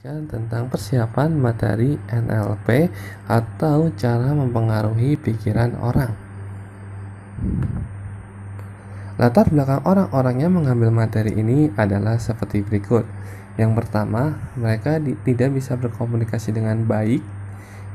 jelaskan tentang persiapan materi NLP atau cara mempengaruhi pikiran orang. Latar belakang orang-orang yang mengambil materi ini adalah seperti berikut. Yang pertama, mereka tidak bisa berkomunikasi dengan baik.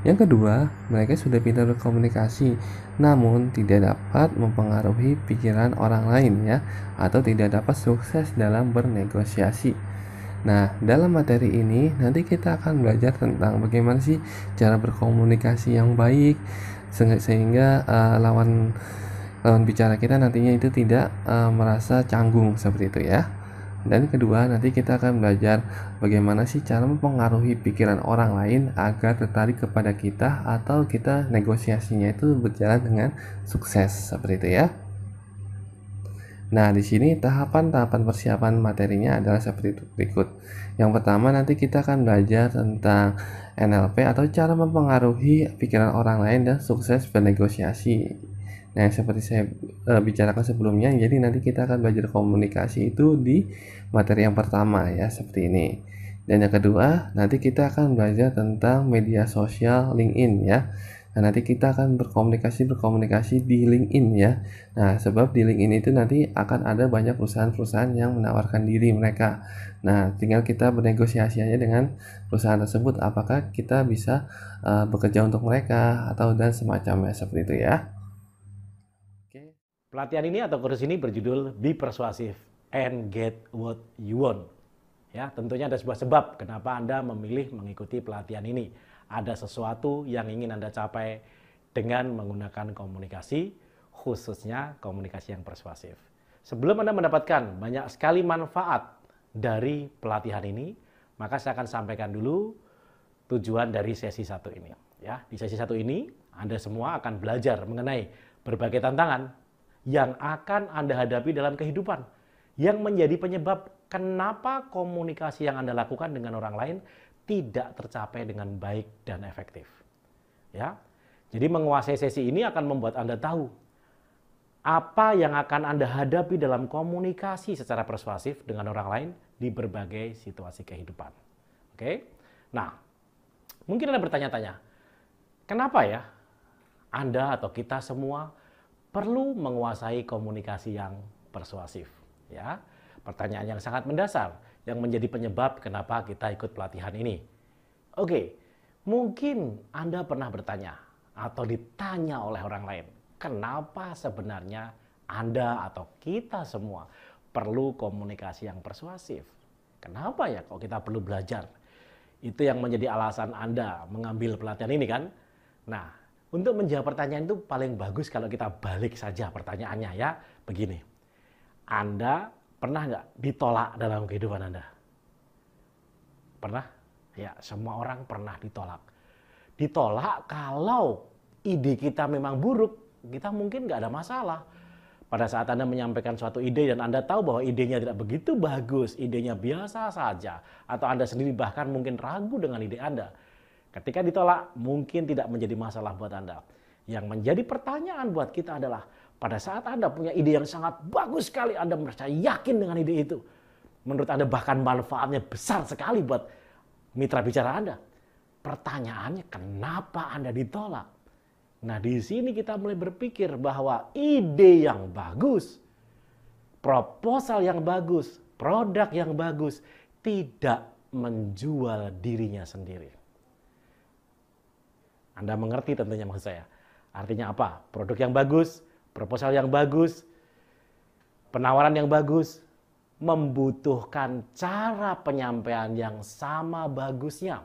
Yang kedua, mereka sudah pintar berkomunikasi, namun tidak dapat mempengaruhi pikiran orang lain ya, atau tidak dapat sukses dalam bernegosiasi. Nah, dalam materi ini nanti kita akan belajar tentang bagaimana sih cara berkomunikasi yang baik sehingga lawan bicara kita nantinya itu tidak merasa canggung seperti itu ya. Dan kedua, nanti kita akan belajar bagaimana sih cara mempengaruhi pikiran orang lain agar tertarik kepada kita atau kita negosiasinya itu berjalan dengan sukses seperti itu ya. Nah, di sini tahapan-tahapan persiapan materinya adalah seperti berikut. Yang pertama, nanti kita akan belajar tentang NLP atau cara mempengaruhi pikiran orang lain dan sukses bernegosiasi. Nah, seperti saya bicarakan sebelumnya, jadi nanti kita akan belajar komunikasi itu di materi yang pertama ya, seperti ini. Dan yang kedua, nanti kita akan belajar tentang media sosial LinkedIn ya. Nah, nanti kita akan berkomunikasi di LinkedIn ya. Nah, sebab di LinkedIn itu nanti akan ada banyak perusahaan-perusahaan yang menawarkan diri mereka. Nah, tinggal kita bernegosiasi aja dengan perusahaan tersebut apakah kita bisa bekerja untuk mereka atau dan semacamnya seperti itu ya. Oke. Pelatihan ini atau kursus ini berjudul Be Persuasive and Get What You Want. Ya, tentunya ada sebuah sebab kenapa Anda memilih mengikuti pelatihan ini. Ada sesuatu yang ingin Anda capai dengan menggunakan komunikasi, khususnya komunikasi yang persuasif. Sebelum Anda mendapatkan banyak sekali manfaat dari pelatihan ini, maka saya akan sampaikan dulu tujuan dari sesi 1 ini. Ya, di sesi 1 ini, Anda semua akan belajar mengenai berbagai tantangan yang akan Anda hadapi dalam kehidupan, yang menjadi penyebab kenapa komunikasi yang Anda lakukan dengan orang lain tidak tercapai dengan baik dan efektif. Ya. Jadi menguasai sesi ini akan membuat Anda tahu apa yang akan Anda hadapi dalam komunikasi secara persuasif dengan orang lain di berbagai situasi kehidupan. Oke? Nah, mungkin Anda bertanya-tanya, kenapa ya Anda atau kita semua perlu menguasai komunikasi yang persuasif? Ya, pertanyaan yang sangat mendasar yang menjadi penyebab kenapa kita ikut pelatihan ini. Oke, mungkin Anda pernah bertanya atau ditanya oleh orang lain, kenapa sebenarnya Anda atau kita semua perlu komunikasi yang persuasif? Kenapa ya kok kita perlu belajar? Itu yang menjadi alasan Anda mengambil pelatihan ini kan? Nah, untuk menjawab pertanyaan itu paling bagus kalau kita balik saja pertanyaannya ya. Begini, Anda pernah nggak ditolak dalam kehidupan Anda? Pernah? Ya, semua orang pernah ditolak. Ditolak kalau ide kita memang buruk, kita mungkin nggak ada masalah. Pada saat Anda menyampaikan suatu ide dan Anda tahu bahwa idenya tidak begitu bagus, idenya biasa saja, atau Anda sendiri bahkan mungkin ragu dengan ide Anda. Ketika ditolak, mungkin tidak menjadi masalah buat Anda. Yang menjadi pertanyaan buat kita adalah, pada saat Anda punya ide yang sangat bagus sekali, Anda merasa yakin dengan ide itu. Menurut Anda bahkan manfaatnya besar sekali buat mitra bicara Anda. Pertanyaannya, kenapa Anda ditolak? Nah, di sini kita mulai berpikir bahwa ide yang bagus, proposal yang bagus, produk yang bagus, tidak menjual dirinya sendiri. Anda mengerti tentunya maksud saya. Artinya apa? Produk yang bagus, proposal yang bagus, penawaran yang bagus, membutuhkan cara penyampaian yang sama bagusnya.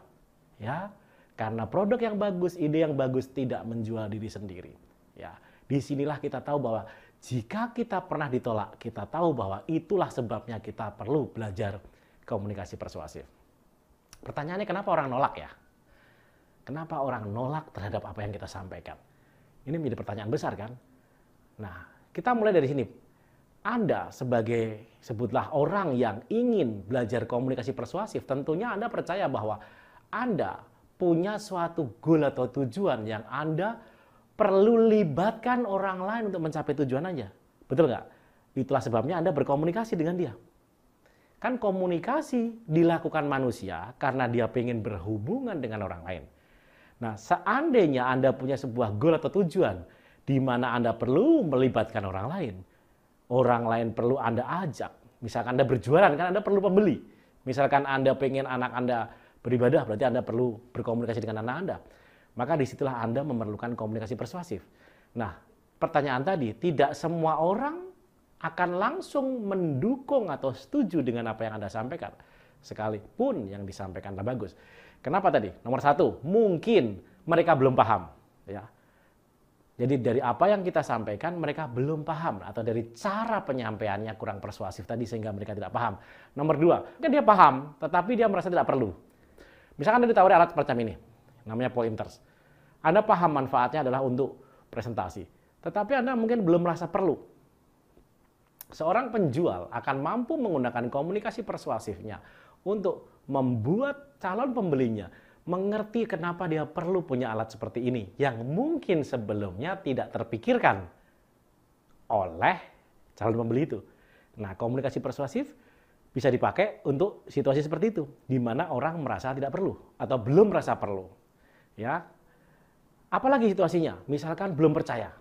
Ya, karena produk yang bagus, ide yang bagus tidak menjual diri sendiri. Ya, disinilah kita tahu bahwa jika kita pernah ditolak, kita tahu bahwa itulah sebabnya kita perlu belajar komunikasi persuasif. Pertanyaannya, kenapa orang nolak ya? Kenapa orang nolak terhadap apa yang kita sampaikan? Ini menjadi pertanyaan besar kan? Nah, kita mulai dari sini. Anda sebagai, sebutlah orang yang ingin belajar komunikasi persuasif, tentunya Anda percaya bahwa Anda punya suatu goal atau tujuan yang Anda perlu libatkan orang lain untuk mencapai tujuan Anda. Betul nggak? Itulah sebabnya Anda berkomunikasi dengan dia. Kan komunikasi dilakukan manusia karena dia pengen berhubungan dengan orang lain. Nah, seandainya Anda punya sebuah goal atau tujuan di mana Anda perlu melibatkan orang lain perlu Anda ajak. Misalkan Anda berjualan, kan Anda perlu pembeli. Misalkan Anda pengen anak Anda beribadah, berarti Anda perlu berkomunikasi dengan anak Anda. Maka disitulah Anda memerlukan komunikasi persuasif. Nah, pertanyaan tadi, tidak semua orang akan langsung mendukung atau setuju dengan apa yang Anda sampaikan. Sekalipun yang disampaikan Anda bagus. Kenapa tadi? Nomor satu, mungkin mereka belum paham. Ya. Jadi dari apa yang kita sampaikan, mereka belum paham. Atau dari cara penyampaiannya kurang persuasif tadi sehingga mereka tidak paham. Nomor dua, kan dia paham, tetapi dia merasa tidak perlu. Misalkan Anda ditawari alat semacam ini, namanya pointers. Anda paham manfaatnya adalah untuk presentasi. Tetapi Anda mungkin belum merasa perlu. Seorang penjual akan mampu menggunakan komunikasi persuasifnya untuk membuat calon pembelinya mengerti kenapa dia perlu punya alat seperti ini yang mungkin sebelumnya tidak terpikirkan oleh calon pembeli itu. Nah, komunikasi persuasif bisa dipakai untuk situasi seperti itu, di mana orang merasa tidak perlu atau belum merasa perlu. Ya, apalagi situasinya, misalkan belum percaya,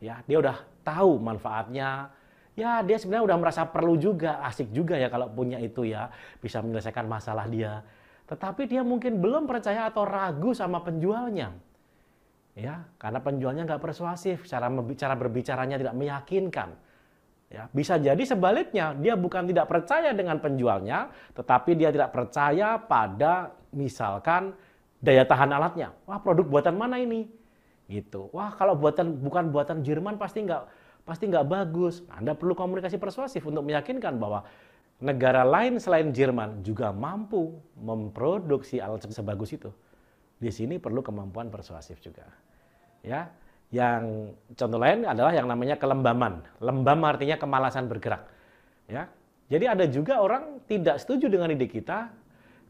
ya dia udah tahu manfaatnya. Ya, dia sebenarnya udah merasa perlu juga, asik juga ya kalau punya itu ya, bisa menyelesaikan masalah dia. Tetapi dia mungkin belum percaya atau ragu sama penjualnya. Ya, karena penjualnya nggak persuasif, cara berbicaranya tidak meyakinkan. Ya, bisa jadi sebaliknya, dia bukan tidak percaya dengan penjualnya, tetapi dia tidak percaya pada misalkan daya tahan alatnya. Wah, produk buatan mana ini? Gitu. Wah, kalau bukan buatan Jerman pasti nggak bagus. Anda perlu komunikasi persuasif untuk meyakinkan bahwa negara lain selain Jerman juga mampu memproduksi alat sebagus itu. Di sini perlu kemampuan persuasif juga. Ya, yang contoh lain adalah yang namanya kelembaman. Lembam artinya kemalasan bergerak. Ya, jadi ada juga orang tidak setuju dengan ide kita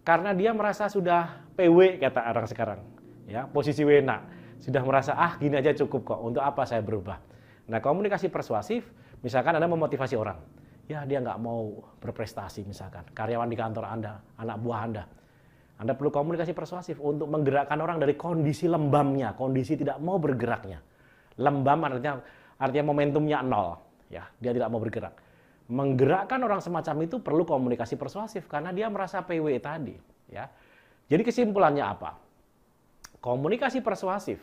karena dia merasa sudah PW kata orang sekarang. Ya, posisi wena, sudah merasa gini aja cukup kok. Untuk apa saya berubah? Nah, komunikasi persuasif, misalkan Anda memotivasi orang. Ya, dia nggak mau berprestasi misalkan. Karyawan di kantor Anda, anak buah Anda. Anda perlu komunikasi persuasif untuk menggerakkan orang dari kondisi lembamnya, kondisi tidak mau bergeraknya. Lembam artinya momentumnya nol. Ya, dia tidak mau bergerak. Menggerakkan orang semacam itu perlu komunikasi persuasif karena dia merasa PW tadi. Ya. Jadi kesimpulannya apa? Komunikasi persuasif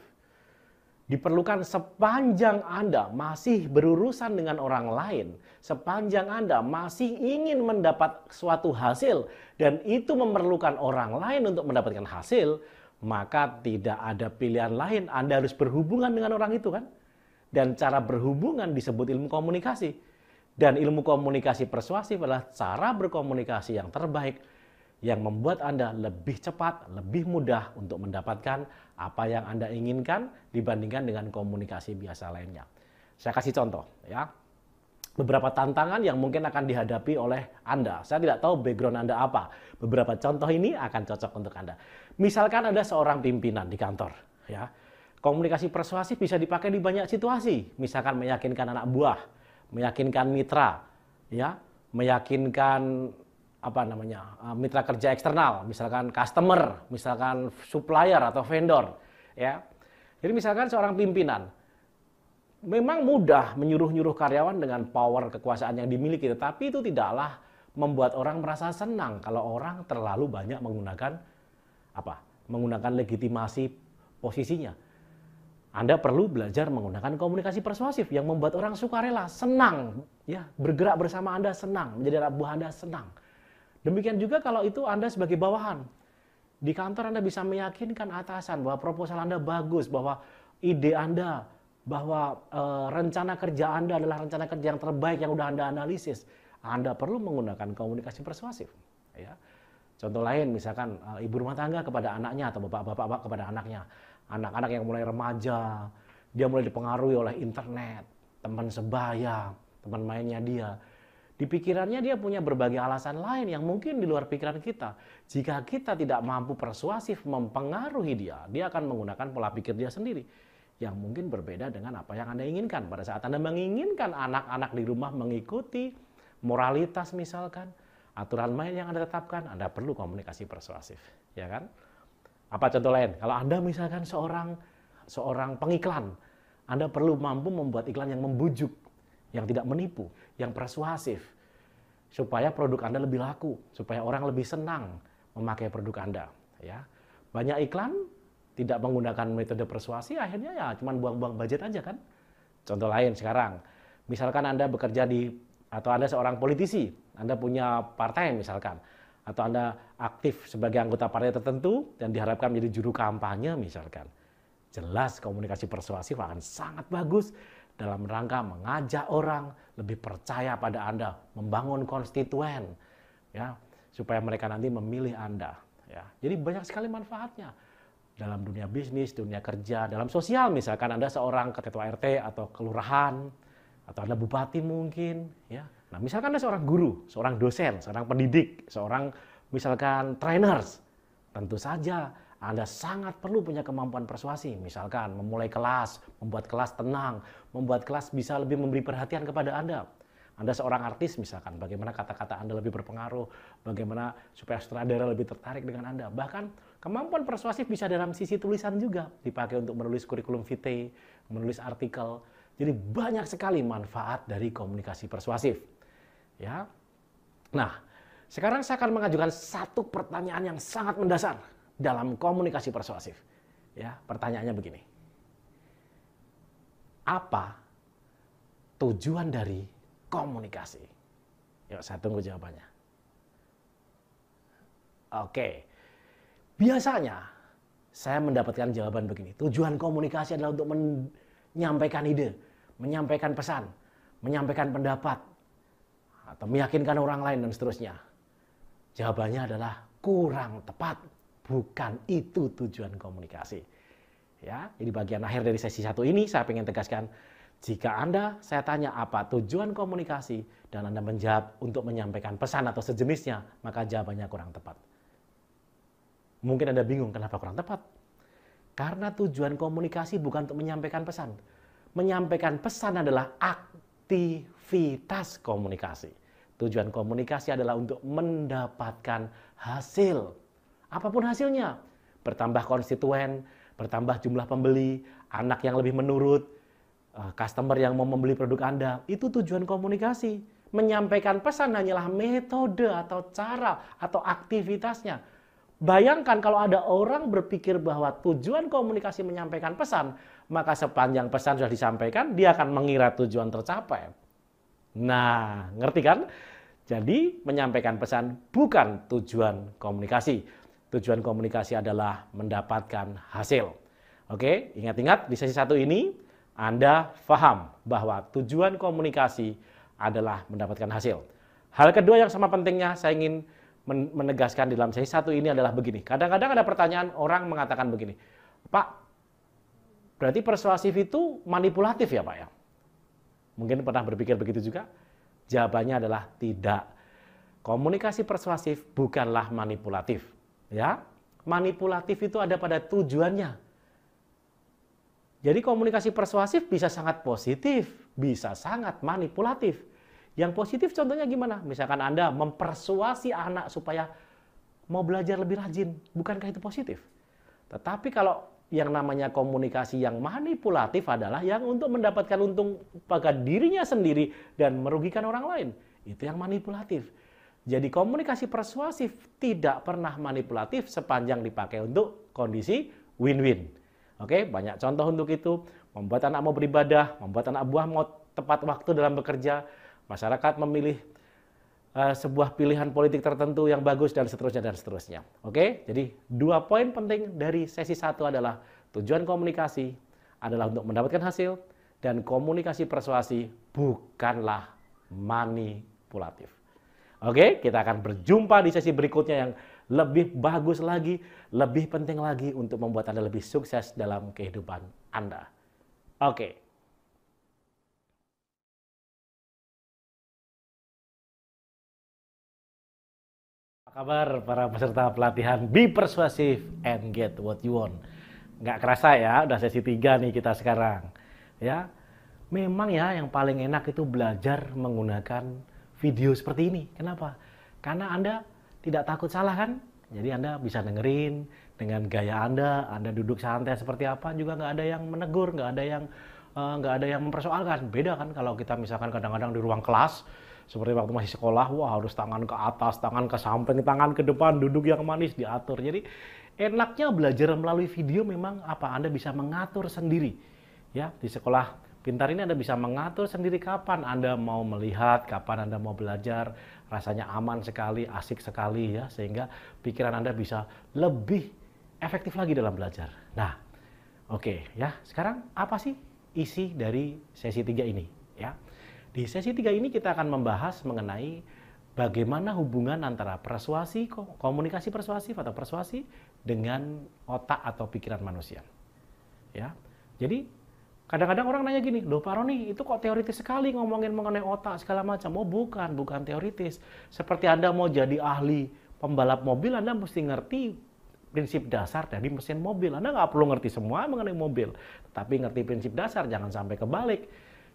diperlukan sepanjang Anda masih berurusan dengan orang lain, sepanjang Anda masih ingin mendapat suatu hasil dan itu memerlukan orang lain untuk mendapatkan hasil, maka tidak ada pilihan lain. Anda harus berhubungan dengan orang itu kan? Dan cara berhubungan disebut ilmu komunikasi. Dan ilmu komunikasi persuasif adalah cara berkomunikasi yang terbaik yang membuat Anda lebih cepat, lebih mudah untuk mendapatkan apa yang Anda inginkan dibandingkan dengan komunikasi biasa lainnya. Saya kasih contoh ya. Beberapa tantangan yang mungkin akan dihadapi oleh Anda. Saya tidak tahu background Anda apa. Beberapa contoh ini akan cocok untuk Anda. Misalkan Anda seorang pimpinan di kantor, ya. Komunikasi persuasif bisa dipakai di banyak situasi. Misalkan meyakinkan anak buah, meyakinkan mitra, ya, meyakinkan mitra kerja eksternal, misalkan customer, misalkan supplier atau vendor, ya. Jadi misalkan seorang pimpinan memang mudah menyuruh-nyuruh karyawan dengan power kekuasaan yang dimiliki, tetapi itu tidaklah membuat orang merasa senang kalau orang terlalu banyak menggunakan legitimasi posisinya. Anda perlu belajar menggunakan komunikasi persuasif yang membuat orang sukarela, senang, ya, bergerak bersama Anda senang, menjadi anak buah Anda senang. Demikian juga kalau itu Anda sebagai bawahan. Di kantor Anda bisa meyakinkan atasan bahwa proposal Anda bagus, bahwa ide Anda, bahwa rencana kerja Anda adalah rencana kerja yang terbaik yang sudah Anda analisis. Anda perlu menggunakan komunikasi persuasif. Ya. Contoh lain misalkan ibu rumah tangga kepada anaknya atau bapak-bapak kepada anaknya. Anak-anak yang mulai remaja, dia mulai dipengaruhi oleh internet, teman sebaya, teman mainnya dia. Di pikirannya dia punya berbagai alasan lain yang mungkin di luar pikiran kita. Jika kita tidak mampu persuasif mempengaruhi dia, dia akan menggunakan pola pikir dia sendiri. Yang mungkin berbeda dengan apa yang Anda inginkan. Pada saat Anda menginginkan anak-anak di rumah mengikuti moralitas misalkan, aturan main yang Anda tetapkan, Anda perlu komunikasi persuasif, ya kan? Apa contoh lain? Kalau Anda misalkan seorang pengiklan, Anda perlu mampu membuat iklan yang membujuk, yang tidak menipu, yang persuasif, supaya produk Anda lebih laku, supaya orang lebih senang memakai produk Anda. Ya, banyak iklan tidak menggunakan metode persuasi, akhirnya ya cuma buang-buang budget aja kan. Contoh lain sekarang, misalkan Anda bekerja atau Anda seorang politisi, Anda punya partai misalkan, atau Anda aktif sebagai anggota partai tertentu dan diharapkan menjadi juru kampanye misalkan. Jelas komunikasi persuasif akan sangat bagus dalam rangka mengajak orang lebih percaya pada Anda, membangun konstituen, ya, supaya mereka nanti memilih Anda. Ya. Jadi banyak sekali manfaatnya dalam dunia bisnis, dunia kerja, dalam sosial misalkan Anda seorang ketua RT atau kelurahan, atau Anda bupati mungkin, ya. Nah, misalkan Anda seorang guru, seorang dosen, seorang pendidik, seorang misalkan trainers, tentu saja Anda sangat perlu punya kemampuan persuasi, misalkan memulai kelas, membuat kelas tenang, membuat kelas bisa lebih memberi perhatian kepada Anda. Anda seorang artis misalkan, bagaimana kata-kata Anda lebih berpengaruh, bagaimana supaya sutradara lebih tertarik dengan Anda. Bahkan kemampuan persuasif bisa dalam sisi tulisan juga, dipakai untuk menulis kurikulum vitae, menulis artikel. Jadi banyak sekali manfaat dari komunikasi persuasif. Ya. Nah, sekarang saya akan mengajukan satu pertanyaan yang sangat mendasar dalam komunikasi persuasif. Ya, pertanyaannya begini. Apa tujuan dari komunikasi? Yuk, saya tunggu jawabannya. Oke. Biasanya saya mendapatkan jawaban begini. Tujuan komunikasi adalah untuk menyampaikan ide, menyampaikan pesan, menyampaikan pendapat, atau meyakinkan orang lain dan seterusnya. Jawabannya adalah kurang tepat. Bukan itu tujuan komunikasi. Ya, jadi bagian akhir dari sesi 1 ini saya ingin tegaskan, jika saya tanya apa tujuan komunikasi dan Anda menjawab untuk menyampaikan pesan atau sejenisnya, maka jawabannya kurang tepat. Mungkin Anda bingung kenapa kurang tepat? Karena tujuan komunikasi bukan untuk menyampaikan pesan. Menyampaikan pesan adalah aktivitas komunikasi. Tujuan komunikasi adalah untuk mendapatkan hasil. Apapun hasilnya, bertambah konstituen, bertambah jumlah pembeli, anak yang lebih menurut, customer yang mau membeli produk Anda, itu tujuan komunikasi. Menyampaikan pesan hanyalah metode atau cara atau aktivitasnya. Bayangkan kalau ada orang berpikir bahwa tujuan komunikasi menyampaikan pesan, maka sepanjang pesan sudah disampaikan, dia akan mengira tujuan tercapai. Nah, ngerti kan? Jadi, menyampaikan pesan bukan tujuan komunikasi. Tujuan komunikasi adalah mendapatkan hasil. Oke, ingat-ingat di sesi 1 ini Anda paham bahwa tujuan komunikasi adalah mendapatkan hasil. Hal kedua yang sama pentingnya saya ingin menegaskan di dalam sesi 1 ini adalah begini. Kadang-kadang ada pertanyaan orang mengatakan begini, Pak, berarti persuasif itu manipulatif ya Pak ya? Mungkin pernah berpikir begitu juga? Jawabannya adalah tidak. Komunikasi persuasif bukanlah manipulatif. Ya, manipulatif itu ada pada tujuannya. Jadi komunikasi persuasif bisa sangat positif, bisa sangat manipulatif. Yang positif contohnya gimana? Misalkan Anda mempersuasi anak supaya mau belajar lebih rajin, bukankah itu positif? Tetapi kalau yang namanya komunikasi yang manipulatif adalah yang untuk mendapatkan untung pada dirinya sendiri dan merugikan orang lain. Itu yang manipulatif. Jadi komunikasi persuasif tidak pernah manipulatif sepanjang dipakai untuk kondisi win-win. Oke, banyak contoh untuk itu. Membuat anak mau beribadah, membuat anak buah mau tepat waktu dalam bekerja, masyarakat memilih sebuah pilihan politik tertentu yang bagus dan seterusnya dan seterusnya. Oke, jadi 2 poin penting dari sesi 1 adalah tujuan komunikasi adalah untuk mendapatkan hasil dan komunikasi persuasi bukanlah manipulatif. Oke, kita akan berjumpa di sesi berikutnya yang lebih bagus lagi, lebih penting lagi untuk membuat Anda lebih sukses dalam kehidupan Anda. Oke. Apa kabar para peserta pelatihan Be Persuasive and Get What You Want? Nggak kerasa ya, udah sesi 3 nih kita sekarang. Ya, memang ya yang paling enak itu belajar menggunakan video seperti ini. Kenapa? Karena Anda tidak takut salah kan? Jadi Anda bisa dengerin dengan gaya Anda duduk santai seperti apa juga nggak ada yang menegur, nggak ada yang mempersoalkan. Beda kan kalau kita misalkan kadang-kadang di ruang kelas, seperti waktu masih sekolah, wah harus tangan ke atas, tangan ke samping, tangan ke depan, duduk yang manis diatur. Jadi enaknya belajar melalui video memang apa? Anda bisa mengatur sendiri. Ya, di sekolah pintar ini Anda bisa mengatur sendiri kapan Anda mau melihat, kapan Anda mau belajar. Rasanya aman sekali, asik sekali ya, sehingga pikiran Anda bisa lebih efektif lagi dalam belajar. Nah, oke ya. Sekarang apa sih isi dari sesi 3 ini ya? Di sesi 3 ini kita akan membahas mengenai bagaimana hubungan antara persuasi, komunikasi persuasif atau persuasi dengan otak atau pikiran manusia. Ya. Jadi kadang-kadang orang nanya gini, loh Pak Roni, itu kok teoritis sekali ngomongin mengenai otak segala macam. Oh bukan teoritis. Seperti Anda mau jadi ahli pembalap mobil, Anda mesti ngerti prinsip dasar dari mesin mobil. Anda nggak perlu ngerti semua mengenai mobil, tapi ngerti prinsip dasar, jangan sampai kebalik.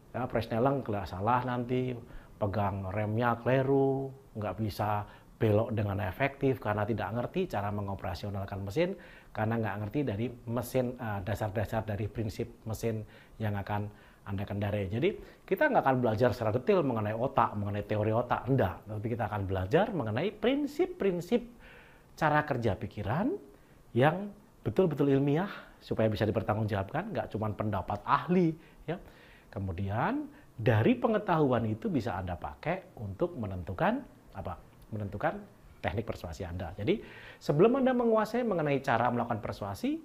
Ya, presneleng salah nanti, pegang remnya keliru, nggak bisa belok dengan efektif karena tidak ngerti cara mengoperasionalkan mesin, karena nggak ngerti dari mesin, dasar-dasar dari prinsip mesin yang akan Anda kendarai. Jadi kita nggak akan belajar secara detail mengenai otak, mengenai teori otak, enggak. Tapi kita akan belajar mengenai prinsip-prinsip cara kerja pikiran yang betul-betul ilmiah supaya bisa dipertanggungjawabkan, nggak cuma pendapat ahli. Ya. Kemudian dari pengetahuan itu bisa Anda pakai untuk menentukan apa? Menentukan teknik persuasi Anda. Jadi sebelum Anda menguasai mengenai cara melakukan persuasi,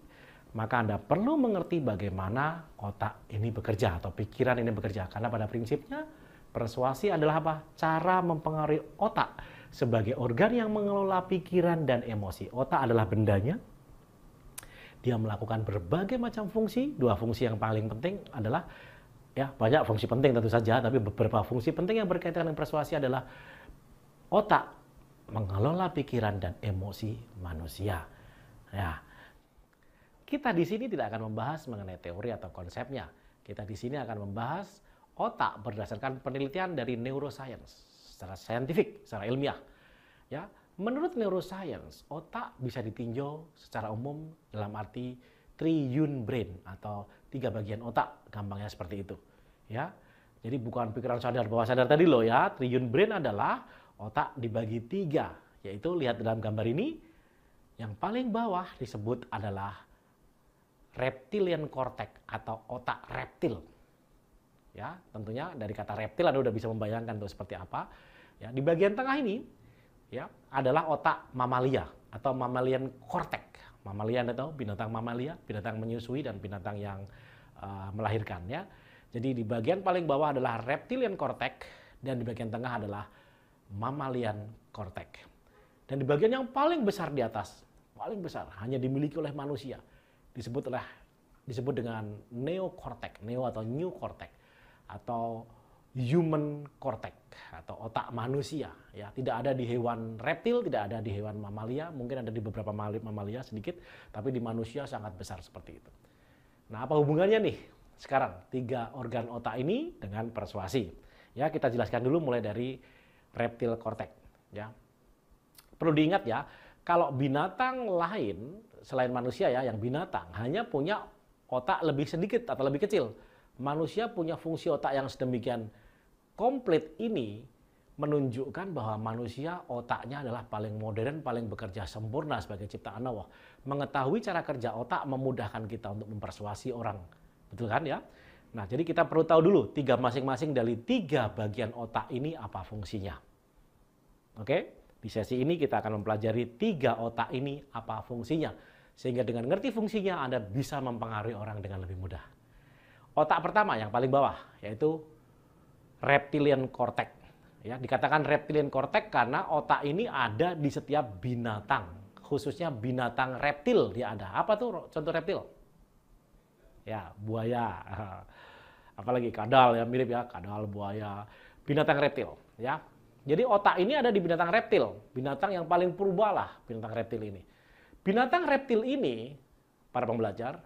maka Anda perlu mengerti bagaimana otak ini bekerja atau pikiran ini bekerja. Karena pada prinsipnya persuasi adalah apa? Cara mempengaruhi otak sebagai organ yang mengelola pikiran dan emosi. Otak adalah bendanya. Dia melakukan berbagai macam fungsi. Dua fungsi yang paling penting adalah, ya banyak fungsi penting tentu saja, tapi beberapa fungsi penting yang berkaitan dengan persuasi adalah otak mengelola pikiran dan emosi manusia. Ya, kita di sini tidak akan membahas mengenai teori atau konsepnya. Kita di sini akan membahas otak berdasarkan penelitian dari neuroscience, secara saintifik, secara ilmiah. Ya, menurut neuroscience, otak bisa ditinjau secara umum dalam arti triune brain atau 3 bagian otak, gampangnya seperti itu. Ya, jadi bukan pikiran sadar bawah sadar tadi loh ya. Triune brain adalah otak dibagi 3, yaitu lihat dalam gambar ini, yang paling bawah disebut adalah reptilian cortex atau otak reptil. Ya, tentunya dari kata reptil Anda udah bisa membayangkan tuh seperti apa. Ya, di bagian tengah ini ya adalah otak mamalia atau mammalian cortex. Mamalia Anda tahu, binatang mamalia, binatang menyusui dan binatang yang melahirkan ya. Jadi di bagian paling bawah adalah reptilian cortex dan di bagian tengah adalah mammalian cortex. Dan di bagian yang paling besar di atas, paling besar, hanya dimiliki oleh manusia, disebut dengan neocortex, neo atau new cortex, atau human cortex, atau otak manusia. Ya, tidak ada di hewan reptil, tidak ada di hewan mamalia, mungkin ada di beberapa mamalia sedikit, tapi di manusia sangat besar seperti itu. Nah, apa hubungannya nih sekarang 3 organ otak ini dengan persuasi? Ya, kita jelaskan dulu mulai dari reptil cortex. Ya, perlu diingat ya, kalau binatang lain selain manusia ya, yang binatang hanya punya otak lebih sedikit atau lebih kecil. Manusia punya fungsi otak yang sedemikian komplit ini menunjukkan bahwa manusia otaknya adalah paling modern, paling bekerja sempurna sebagai ciptaan Allah. Mengetahui cara kerja otak memudahkan kita untuk mempersuasi orang. Betul kan ya? Nah, jadi kita perlu tahu dulu masing-masing dari 3 bagian otak ini apa fungsinya. Oke? Di sesi ini kita akan mempelajari 3 otak ini apa fungsinya. Sehingga dengan ngerti fungsinya Anda bisa mempengaruhi orang dengan lebih mudah. Otak pertama yang paling bawah yaitu reptilian cortex. Ya, dikatakan reptilian cortex karena otak ini ada di setiap binatang, khususnya binatang reptil dia ada. Apa tuh contoh reptil? Ya, buaya. Apalagi kadal ya, mirip ya, kadal, buaya, binatang reptil ya. Jadi otak ini ada di binatang reptil, binatang yang paling purba lah binatang reptil ini. Binatang reptil ini, para pembelajar,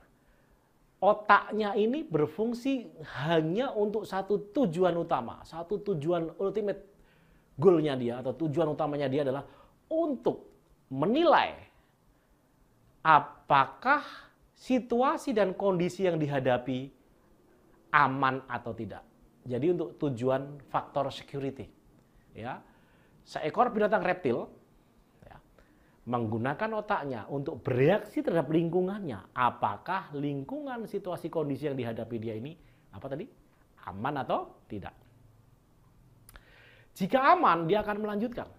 otaknya ini berfungsi hanya untuk satu tujuan utama, satu tujuan ultimate, goalnya dia atau tujuan utamanya dia adalah untuk menilai apakah situasi dan kondisi yang dihadapi aman atau tidak. Jadi untuk tujuan faktor security, ya, seekor binatang reptil ya, menggunakan otaknya untuk bereaksi terhadap lingkungannya. Apakah lingkungan, situasi, kondisi yang dihadapi dia ini apa tadi? Aman atau tidak? Jika aman, dia akan melanjutkan.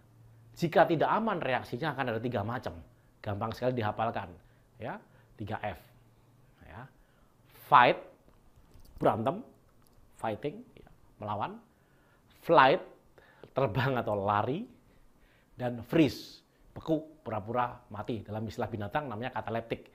Jika tidak aman, reaksinya akan ada 3 macam. Gampang sekali dihafalkan, ya, 3F. Ya. Fight, berantem, fighting, ya, melawan. Flight, terbang atau lari. Dan freeze, beku, pura-pura mati. Dalam istilah binatang namanya kataleptik.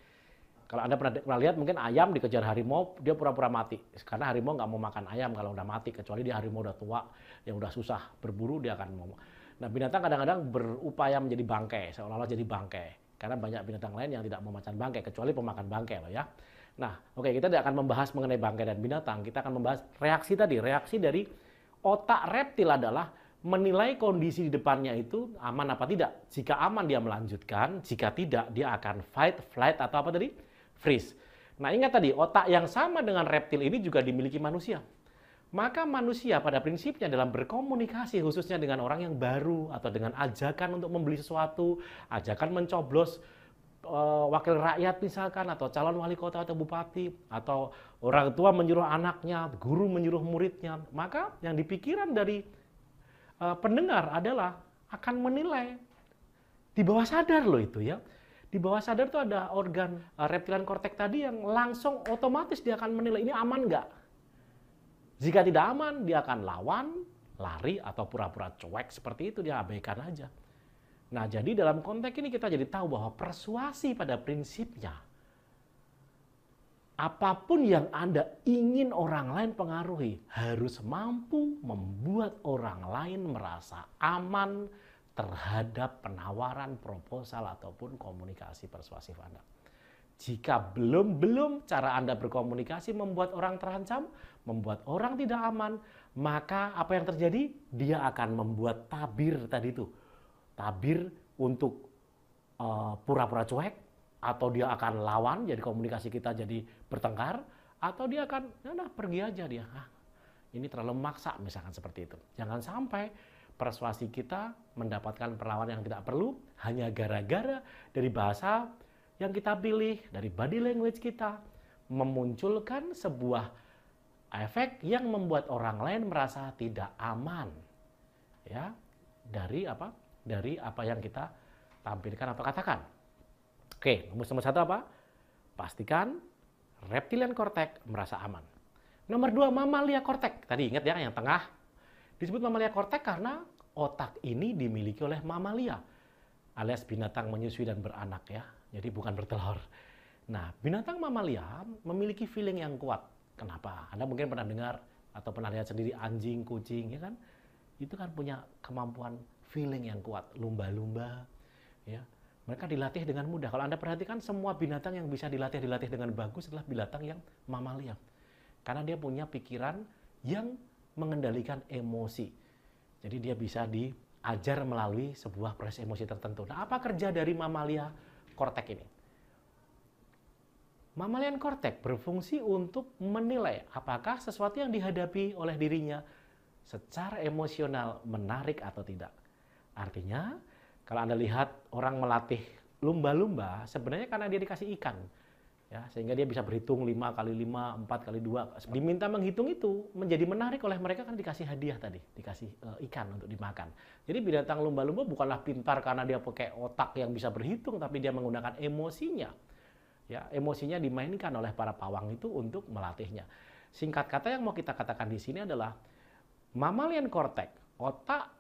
Kalau Anda pernah lihat mungkin ayam dikejar harimau, dia pura-pura mati. Karena harimau nggak mau makan ayam kalau udah mati, kecuali dia harimau udah tua, yang udah susah berburu, dia akan mau. Nah, binatang kadang-kadang berupaya menjadi bangkai, seolah-olah jadi bangkai. Karena banyak binatang lain yang tidak mau makan bangkai, kecuali pemakan bangkai loh ya. Nah, oke, kita tidak akan membahas mengenai bangkai dan binatang, kita akan membahas reaksi tadi. Reaksi dari otak reptil adalah menilai kondisi di depannya itu aman apa tidak. Jika aman dia melanjutkan, jika tidak dia akan fight, flight atau apa tadi? Freeze. Nah, ingat tadi, otak yang sama dengan reptil ini juga dimiliki manusia. Maka manusia pada prinsipnya dalam berkomunikasi khususnya dengan orang yang baru atau dengan ajakan untuk membeli sesuatu, ajakan mencoblos wakil rakyat misalkan, atau calon wali kota atau bupati, atau orang tua menyuruh anaknya, guru menyuruh muridnya, maka yang dipikiran dari pendengar adalah akan menilai di bawah sadar loh itu ya. Di bawah sadar itu ada organ reptilian korteks tadi yang langsung otomatis dia akan menilai ini aman nggak. Jika tidak aman, dia akan lawan, lari, atau pura-pura cuek seperti itu, dia abaikan aja. Nah, jadi dalam konteks ini kita jadi tahu bahwa persuasi pada prinsipnya, apapun yang Anda ingin orang lain pengaruhi, harus mampu membuat orang lain merasa aman terhadap penawaran, proposal, ataupun komunikasi persuasif Anda. Jika belum cara Anda berkomunikasi membuat orang terancam, membuat orang tidak aman, maka apa yang terjadi? Dia akan membuat tabir tadi itu. Tabir untuk pura-pura cuek, atau dia akan lawan, jadi komunikasi kita jadi bertengkar, atau dia akan, nah pergi aja dia. Ini terlalu memaksa, misalkan seperti itu. Jangan sampai persuasi kita mendapatkan perlawanan yang tidak perlu hanya gara-gara dari bahasa yang kita pilih, dari body language kita, memunculkan sebuah efek yang membuat orang lain merasa tidak aman, ya, dari apa? Dari apa yang kita tampilkan atau katakan. Oke, nomor 1 apa? Pastikan reptilian korteks merasa aman. Nomor 2, mamalia korteks. Tadi ingat ya, yang tengah disebut mamalia korteks karena otak ini dimiliki oleh mamalia, alias binatang menyusui dan beranak ya. Jadi bukan bertelur. Nah, binatang mamalia memiliki feeling yang kuat. Kenapa? Anda mungkin pernah dengar atau pernah lihat sendiri anjing, kucing, ya kan? Itu kan punya kemampuan feeling yang kuat. Lumba-lumba, ya. Mereka dilatih dengan mudah. Kalau Anda perhatikan, semua binatang yang bisa dilatih dengan bagus adalah binatang yang mamalia. Karena dia punya pikiran yang mengendalikan emosi. Jadi dia bisa diajar melalui sebuah proses emosi tertentu. Nah, apa kerja dari mamalia korteks ini? Mamalian korteks berfungsi untuk menilai apakah sesuatu yang dihadapi oleh dirinya secara emosional menarik atau tidak. Artinya, kalau Anda lihat orang melatih lumba-lumba, sebenarnya karena dia dikasih ikan. Ya, sehingga dia bisa berhitung 5 kali 5, 4 kali 2. Diminta menghitung itu menjadi menarik oleh mereka, kan dikasih hadiah tadi, dikasih ikan untuk dimakan. Jadi binatang lumba-lumba bukanlah pintar karena dia pakai otak yang bisa berhitung, tapi dia menggunakan emosinya. Ya, emosinya dimainkan oleh para pawang itu untuk melatihnya. Singkat kata yang mau kita katakan di sini adalah mammalian korteks, otak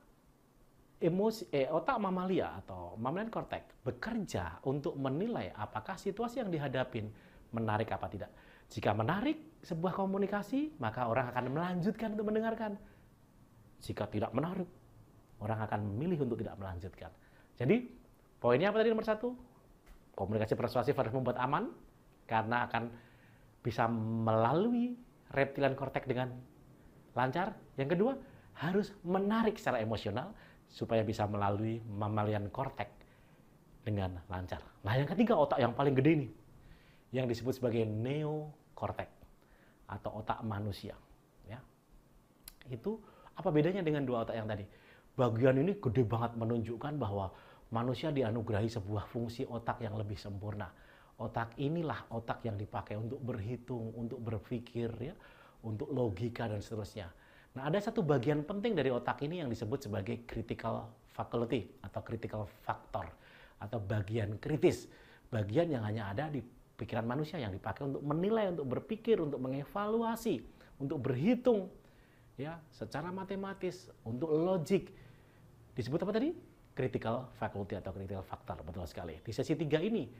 mamalia atau mammalian korteks bekerja untuk menilai apakah situasi yang dihadapin menarik apa tidak. Jika menarik sebuah komunikasi, maka orang akan melanjutkan untuk mendengarkan. Jika tidak menarik, orang akan memilih untuk tidak melanjutkan. Jadi, poinnya apa tadi nomor 1? Komunikasi persuasif harus membuat aman, karena akan bisa melalui reptilian korteks dengan lancar. Yang kedua, harus menarik secara emosional. supaya bisa melalui mammalian cortex dengan lancar. Nah, yang ketiga otak yang paling gede nih, yang disebut sebagai neokortek atau otak manusia. Ya. Itu apa bedanya dengan dua otak yang tadi? Bagian ini gede banget, menunjukkan bahwa manusia dianugerahi sebuah fungsi otak yang lebih sempurna. Otak inilah otak yang dipakai untuk berhitung, untuk berpikir, ya, untuk logika dan seterusnya. Nah, ada satu bagian penting dari otak ini yang disebut sebagai critical faculty atau critical factor atau bagian kritis. Bagian yang hanya ada di pikiran manusia yang dipakai untuk menilai, untuk berpikir, untuk mengevaluasi, untuk berhitung, ya, secara matematis, untuk logik. Disebut apa tadi? Critical faculty atau critical factor, betul sekali. Di sesi 3 ini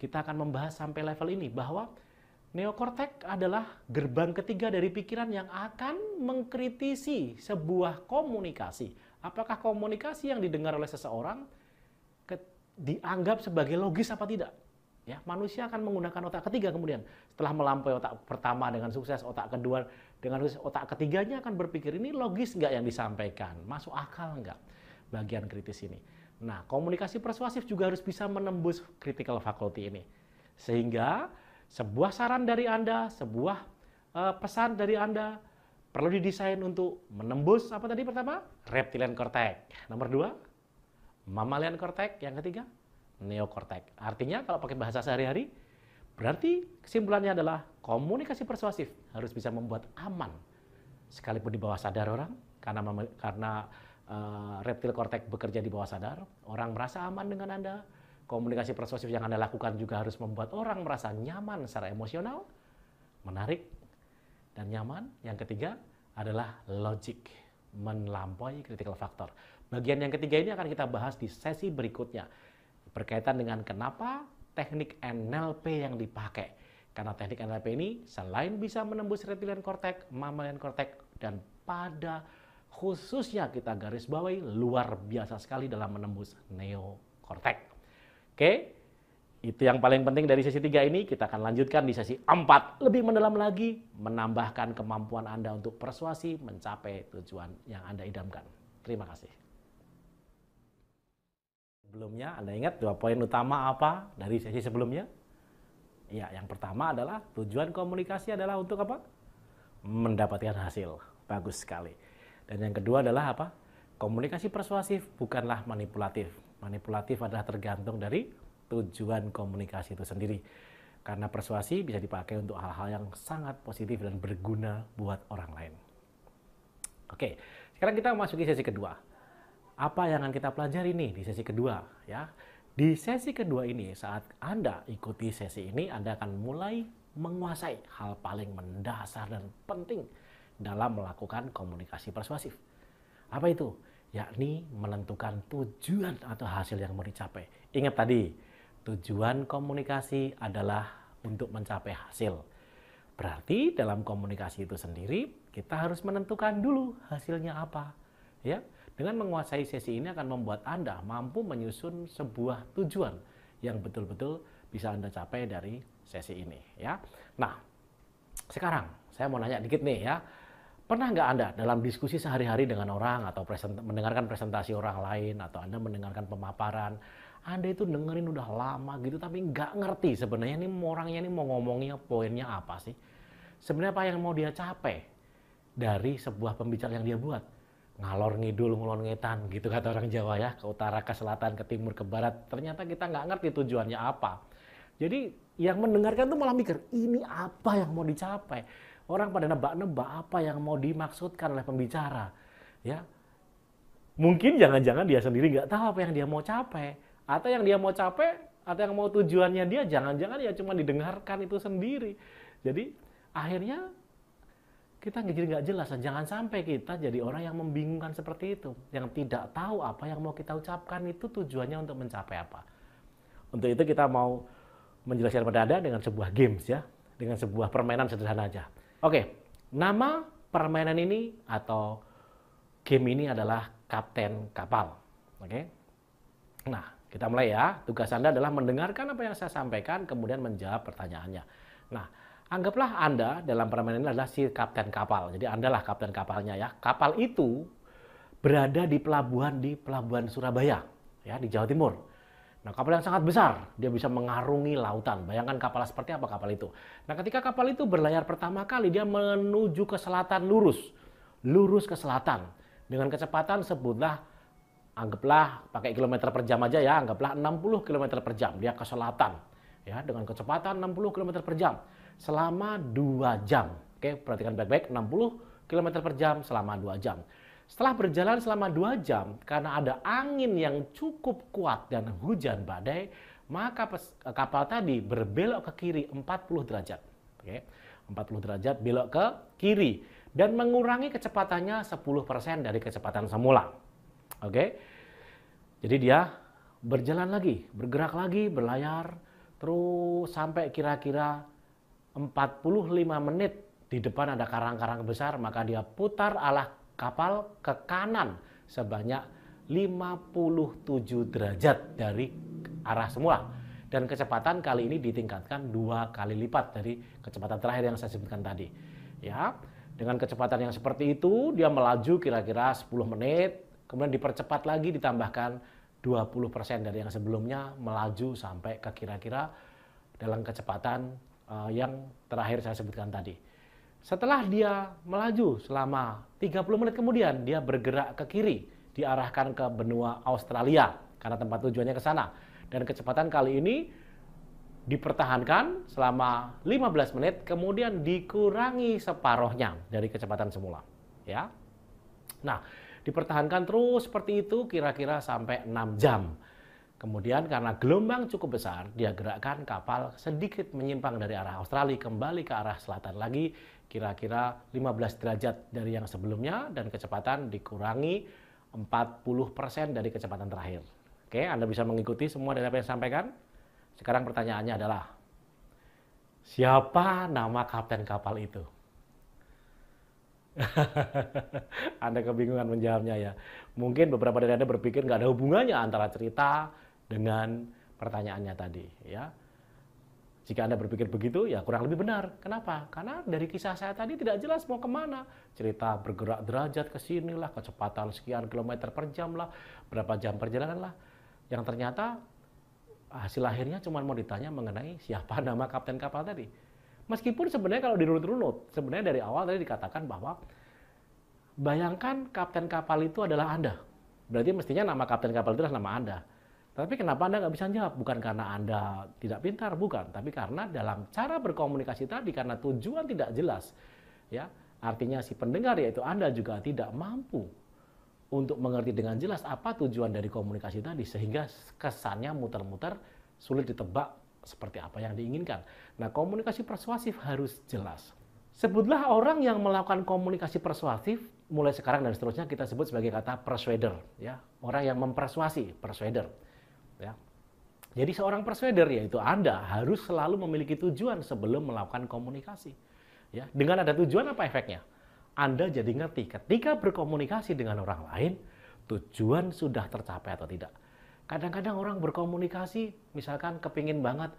kita akan membahas sampai level ini bahwa neokortek adalah gerbang ketiga dari pikiran yang akan mengkritisi sebuah komunikasi. Apakah komunikasi yang didengar oleh seseorang dianggap sebagai logis apa tidak? Ya, manusia akan menggunakan otak ketiga kemudian. Setelah melampaui otak pertama dengan sukses, otak kedua dengan sukses, otak ketiganya akan berpikir ini logis nggak yang disampaikan? Masuk akal nggak bagian kritis ini? Nah, komunikasi persuasif juga harus bisa menembus critical faculty ini. Sehingga sebuah saran dari Anda, sebuah pesan dari Anda perlu didesain untuk menembus apa tadi pertama? Reptilian cortex. Nomor 2, mammalian cortex. Yang ketiga, neokortek. Artinya kalau pakai bahasa sehari-hari, berarti kesimpulannya adalah komunikasi persuasif harus bisa membuat aman sekalipun di bawah sadar orang, karena reptil kortek bekerja di bawah sadar, orang merasa aman dengan Anda. Komunikasi persuasif yang Anda lakukan juga harus membuat orang merasa nyaman secara emosional, menarik, dan nyaman. Yang ketiga adalah logik, melampaui critical factor. Bagian yang ketiga ini akan kita bahas di sesi berikutnya, berkaitan dengan kenapa teknik NLP yang dipakai. Karena teknik NLP ini selain bisa menembus reptilian cortex, mammalian cortex, dan pada khususnya kita garis bawahi luar biasa sekali dalam menembus neokortek. Oke, itu yang paling penting dari sesi 3 ini. Kita akan lanjutkan di sesi 4, lebih mendalam lagi, menambahkan kemampuan Anda untuk persuasi mencapai tujuan yang Anda idamkan. Terima kasih. Sebelumnya, Anda ingat 2 poin utama apa dari sesi sebelumnya? Ya, yang pertama adalah tujuan komunikasi adalah untuk apa? Mendapatkan hasil. Bagus sekali. Dan yang kedua adalah apa? Komunikasi persuasif bukanlah manipulatif. Manipulatif adalah tergantung dari tujuan komunikasi itu sendiri. Karena persuasi bisa dipakai untuk hal-hal yang sangat positif dan berguna buat orang lain. Oke, sekarang kita memasuki sesi kedua. Apa yang akan kita pelajari nih di sesi kedua? Ya, di sesi kedua ini saat Anda ikuti sesi ini, Anda akan mulai menguasai hal paling mendasar dan penting dalam melakukan komunikasi persuasif. Apa itu? Yakni menentukan tujuan atau hasil yang mau dicapai. Ingat tadi, tujuan komunikasi adalah untuk mencapai hasil. Berarti dalam komunikasi itu sendiri, kita harus menentukan dulu hasilnya apa. Ya, dengan menguasai sesi ini akan membuat Anda mampu menyusun sebuah tujuan yang betul-betul bisa Anda capai dari sesi ini. Ya, nah sekarang saya mau nanya dikit nih ya. Pernah nggak Anda dalam diskusi sehari-hari dengan orang atau mendengarkan presentasi orang lain atau Anda mendengarkan pemaparan, Anda itu dengerin udah lama gitu tapi nggak ngerti sebenarnya ini orangnya ini mau ngomongnya poinnya apa sih? Sebenarnya apa yang mau dia capai dari sebuah pembicaraan yang dia buat? Ngalor ngidul, ngulon ngetan gitu kata orang Jawa ya, ke utara, ke selatan, ke timur, ke barat. Ternyata kita nggak ngerti tujuannya apa. Jadi yang mendengarkan tuh malah mikir, ini apa yang mau dicapai? Orang pada nebak-nebak apa yang mau dimaksudkan oleh pembicara. Ya, mungkin jangan-jangan dia sendiri nggak tahu apa yang dia mau capai. Atau yang dia mau capai, atau yang mau tujuannya dia, jangan-jangan ya cuma didengarkan itu sendiri. Jadi akhirnya kita jadi nggak jelas. Dan jangan sampai kita jadi orang yang membingungkan seperti itu. Yang tidak tahu apa yang mau kita ucapkan itu tujuannya untuk mencapai apa. Untuk itu kita mau menjelaskan pada Anda dengan sebuah games ya. Dengan sebuah permainan sederhana aja. Oke, nama permainan ini atau game ini adalah Kapten Kapal. Oke. Nah, kita mulai ya. Tugas Anda adalah mendengarkan apa yang saya sampaikan, kemudian menjawab pertanyaannya. Nah, anggaplah Anda dalam permainan ini adalah si Kapten Kapal. Jadi Anda lah Kapten Kapalnya ya. Kapal itu berada di pelabuhan Surabaya, ya, di Jawa Timur. Nah, kapal yang sangat besar, dia bisa mengarungi lautan. Bayangkan kapal seperti apa kapal itu. Nah, ketika kapal itu berlayar pertama kali, dia menuju ke selatan lurus ke selatan. Dengan kecepatan sebutlah, anggaplah pakai kilometer per jam aja ya, anggaplah 60 km per jam, dia ke selatan. Ya, dengan kecepatan 60 km per jam selama 2 jam. Oke, perhatikan baik-baik, 60 km per jam selama 2 jam. Setelah berjalan selama 2 jam, karena ada angin yang cukup kuat dan hujan badai, maka kapal tadi berbelok ke kiri 40 derajat. Oke, 40 derajat belok ke kiri dan mengurangi kecepatannya 10% dari kecepatan semula. Oke, jadi dia berjalan lagi, bergerak lagi, berlayar, terus sampai kira-kira 45 menit di depan ada karang-karang besar, maka dia putar arah kapal ke kanan sebanyak 57 derajat dari arah semula. Dan kecepatan kali ini ditingkatkan 2 kali lipat dari kecepatan terakhir yang saya sebutkan tadi. Ya, dengan kecepatan yang seperti itu, dia melaju kira-kira 10 menit, kemudian dipercepat lagi, ditambahkan 20% dari yang sebelumnya, melaju sampai ke kira-kira dalam kecepatan yang terakhir saya sebutkan tadi. Setelah dia melaju selama 30 menit kemudian, dia bergerak ke kiri, diarahkan ke benua Australia, karena tempat tujuannya ke sana. Dan kecepatan kali ini dipertahankan selama 15 menit, kemudian dikurangi separuhnya dari kecepatan semula. Ya. Nah, dipertahankan terus seperti itu kira-kira sampai 6 jam. Kemudian karena gelombang cukup besar, dia gerakkan kapal sedikit menyimpang dari arah Australia, kembali ke arah selatan lagi, kira-kira 15 derajat dari yang sebelumnya, dan kecepatan dikurangi 40% dari kecepatan terakhir. Oke, Anda bisa mengikuti semua dari apa yang saya sampaikan. Sekarang pertanyaannya adalah, siapa nama kapten kapal itu? Anda kebingungan menjawabnya ya. Mungkin beberapa dari Anda berpikir nggak ada hubungannya antara cerita dengan pertanyaannya tadi. Ya. Jika Anda berpikir begitu, ya kurang lebih benar. Kenapa? Karena dari kisah saya tadi tidak jelas mau kemana. Cerita bergerak derajat ke sini lah, kecepatan sekian kilometer per jam lah, berapa jam perjalanan lah. Yang ternyata hasil akhirnya cuma mau ditanya mengenai siapa nama kapten kapal tadi. Meskipun sebenarnya kalau dirunut-runut, sebenarnya dari awal tadi dikatakan bahwa bayangkan kapten kapal itu adalah Anda. Berarti mestinya nama kapten kapal itu adalah nama Anda. Tapi kenapa Anda nggak bisa jawab? Bukan karena Anda tidak pintar, bukan. Tapi karena dalam cara berkomunikasi tadi, karena tujuan tidak jelas. Ya, artinya si pendengar, yaitu Anda, juga tidak mampu untuk mengerti dengan jelas apa tujuan dari komunikasi tadi. Sehingga kesannya muter-muter, sulit ditebak seperti apa yang diinginkan. Nah, komunikasi persuasif harus jelas. Sebutlah orang yang melakukan komunikasi persuasif, mulai sekarang dan seterusnya kita sebut sebagai kata persuader. Ya, orang yang mempersuasi, persuader. Ya. Jadi seorang persuader, yaitu Anda, harus selalu memiliki tujuan sebelum melakukan komunikasi. Ya. Dengan ada tujuan, apa efeknya? Anda jadi ngerti ketika berkomunikasi dengan orang lain, tujuan sudah tercapai atau tidak. Kadang-kadang orang berkomunikasi, misalkan kepingin banget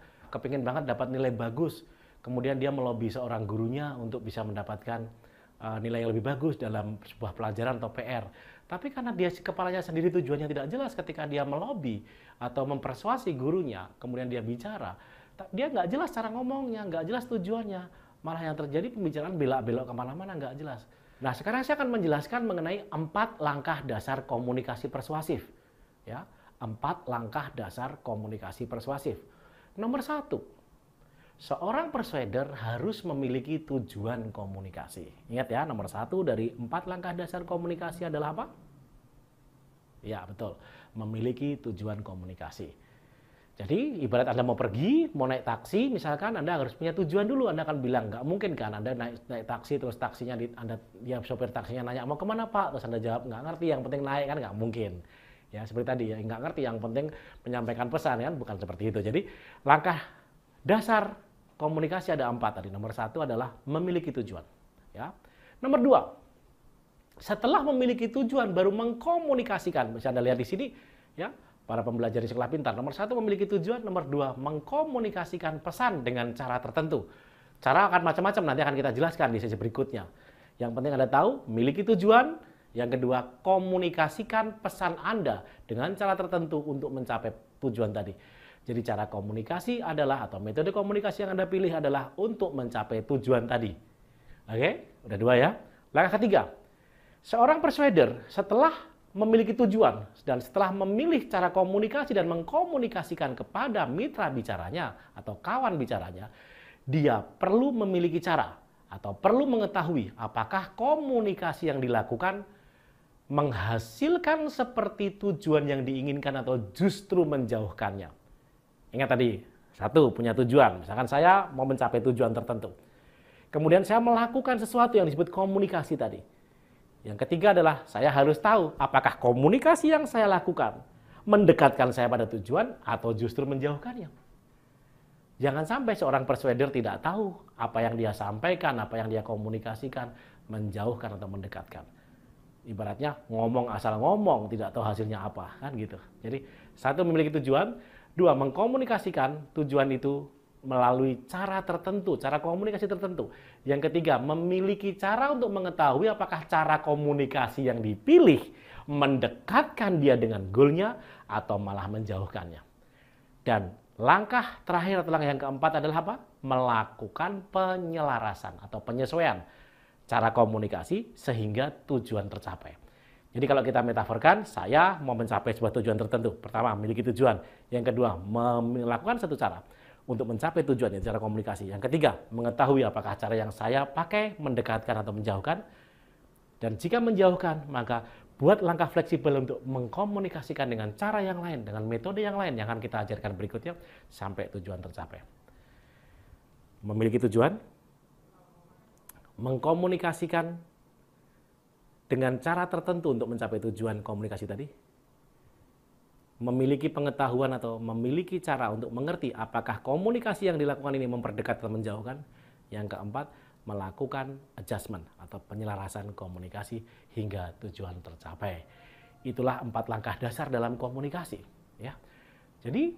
dapat nilai bagus, kemudian dia melobi seorang gurunya untuk bisa mendapatkan nilai yang lebih bagus dalam sebuah pelajaran atau PR. Tapi karena dia kepalanya sendiri tujuannya tidak jelas ketika dia melobi atau mempersuasi gurunya, kemudian dia bicara, dia nggak jelas cara ngomongnya, nggak jelas tujuannya. Malah yang terjadi pembicaraan belak-belok kemana-mana, nggak jelas. Nah, sekarang saya akan menjelaskan mengenai 4 langkah dasar komunikasi persuasif. Ya, 4 langkah dasar komunikasi persuasif. Nomor 1, seorang persuader harus memiliki tujuan komunikasi. Ingat ya, nomor 1 dari 4 langkah dasar komunikasi adalah apa? Ya, betul. Memiliki tujuan komunikasi. Jadi, ibarat Anda mau pergi, mau naik taksi, misalkan Anda harus punya tujuan dulu. Anda akan bilang, nggak mungkin kan Anda naik taksi, terus taksinya, sopir taksinya nanya, mau kemana Pak? Terus Anda jawab, nggak ngerti, yang penting naik, kan nggak mungkin. Ya, seperti tadi, ya, nggak ngerti, yang penting menyampaikan pesan, kan? Bukan seperti itu. Jadi, langkah dasar komunikasi ada 4 tadi. Nomor 1 adalah memiliki tujuan. Ya. Nomor 2, setelah memiliki tujuan baru mengkomunikasikan. Bisa Anda lihat di sini, ya, para pembelajar di Sekolah Pintar. Nomor 1 memiliki tujuan, nomor 2 mengkomunikasikan pesan dengan cara tertentu. Cara akan macam-macam, nanti akan kita jelaskan di sesi berikutnya. Yang penting Anda tahu, memiliki tujuan, Yang kedua, komunikasikan pesan Anda dengan cara tertentu untuk mencapai tujuan tadi. Jadi cara komunikasi adalah, atau metode komunikasi yang Anda pilih adalah untuk mencapai tujuan tadi. Oke, udah 2 ya. Langkah ketiga, seorang persuader setelah memiliki tujuan dan setelah memilih cara komunikasi dan mengkomunikasikan kepada mitra bicaranya atau kawan bicaranya, dia perlu memiliki cara atau perlu mengetahui apakah komunikasi yang dilakukan menghasilkan seperti tujuan yang diinginkan atau justru menjauhkannya. Ingat tadi, satu, punya tujuan. Misalkan saya mau mencapai tujuan tertentu. Kemudian saya melakukan sesuatu yang disebut komunikasi tadi. Yang ketiga adalah saya harus tahu apakah komunikasi yang saya lakukan mendekatkan saya pada tujuan atau justru menjauhkannya. Jangan sampai seorang persuader tidak tahu apa yang dia sampaikan, apa yang dia komunikasikan, menjauhkan atau mendekatkan. Ibaratnya ngomong asal ngomong, tidak tahu hasilnya apa, kan gitu. Jadi, satu, memiliki tujuan, dua, mengkomunikasikan tujuan itu melalui cara tertentu, cara komunikasi tertentu. Yang ketiga, memiliki cara untuk mengetahui apakah cara komunikasi yang dipilih mendekatkan dia dengan goalnya atau malah menjauhkannya. Dan langkah terakhir atau langkah yang keempat adalah apa? Melakukan penyelarasan atau penyesuaian cara komunikasi sehingga tujuan tercapai. Jadi kalau kita metaforkan, saya mau mencapai sebuah tujuan tertentu. Pertama, memiliki tujuan. Yang kedua, melakukan satu cara untuk mencapai tujuannya, cara komunikasi. Yang ketiga, mengetahui apakah cara yang saya pakai mendekatkan atau menjauhkan. Dan jika menjauhkan, maka buat langkah fleksibel untuk mengkomunikasikan dengan cara yang lain, dengan metode yang lain yang akan kita ajarkan berikutnya sampai tujuan tercapai. Memiliki tujuan, mengkomunikasikan dengan cara tertentu untuk mencapai tujuan komunikasi tadi, memiliki pengetahuan atau memiliki cara untuk mengerti apakah komunikasi yang dilakukan ini memperdekat atau menjauhkan. Yang keempat, melakukan adjustment atau penyelarasan komunikasi hingga tujuan tercapai. Itulah 4 langkah dasar dalam komunikasi. Ya. Jadi,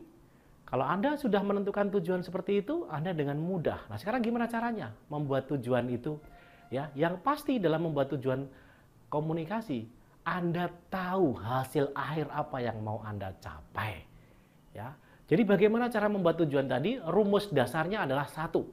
kalau Anda sudah menentukan tujuan seperti itu, Anda dengan mudah. Nah, sekarang gimana caranya membuat tujuan itu? Ya, yang pasti dalam membuat tujuan komunikasi, Anda tahu hasil akhir apa yang mau Anda capai. Ya. Jadi bagaimana cara membuat tujuan tadi? Rumus dasarnya adalah satu.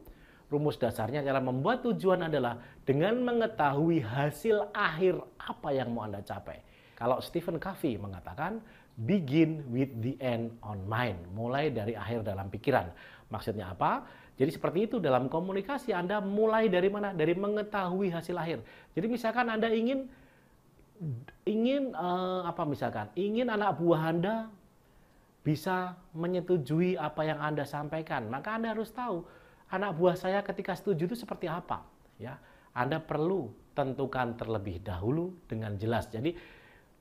Rumus dasarnya cara membuat tujuan adalah dengan mengetahui hasil akhir apa yang mau Anda capai. Kalau Stephen Covey mengatakan, begin with the end on mind. Mulai dari akhir dalam pikiran. Maksudnya apa? Jadi seperti itu dalam komunikasi Anda mulai dari mana? Dari mengetahui hasil akhir. Jadi misalkan Anda ingin anak buah Anda bisa menyetujui apa yang Anda sampaikan, maka Anda harus tahu anak buah saya ketika setuju itu seperti apa. Ya, Anda perlu tentukan terlebih dahulu dengan jelas. Jadi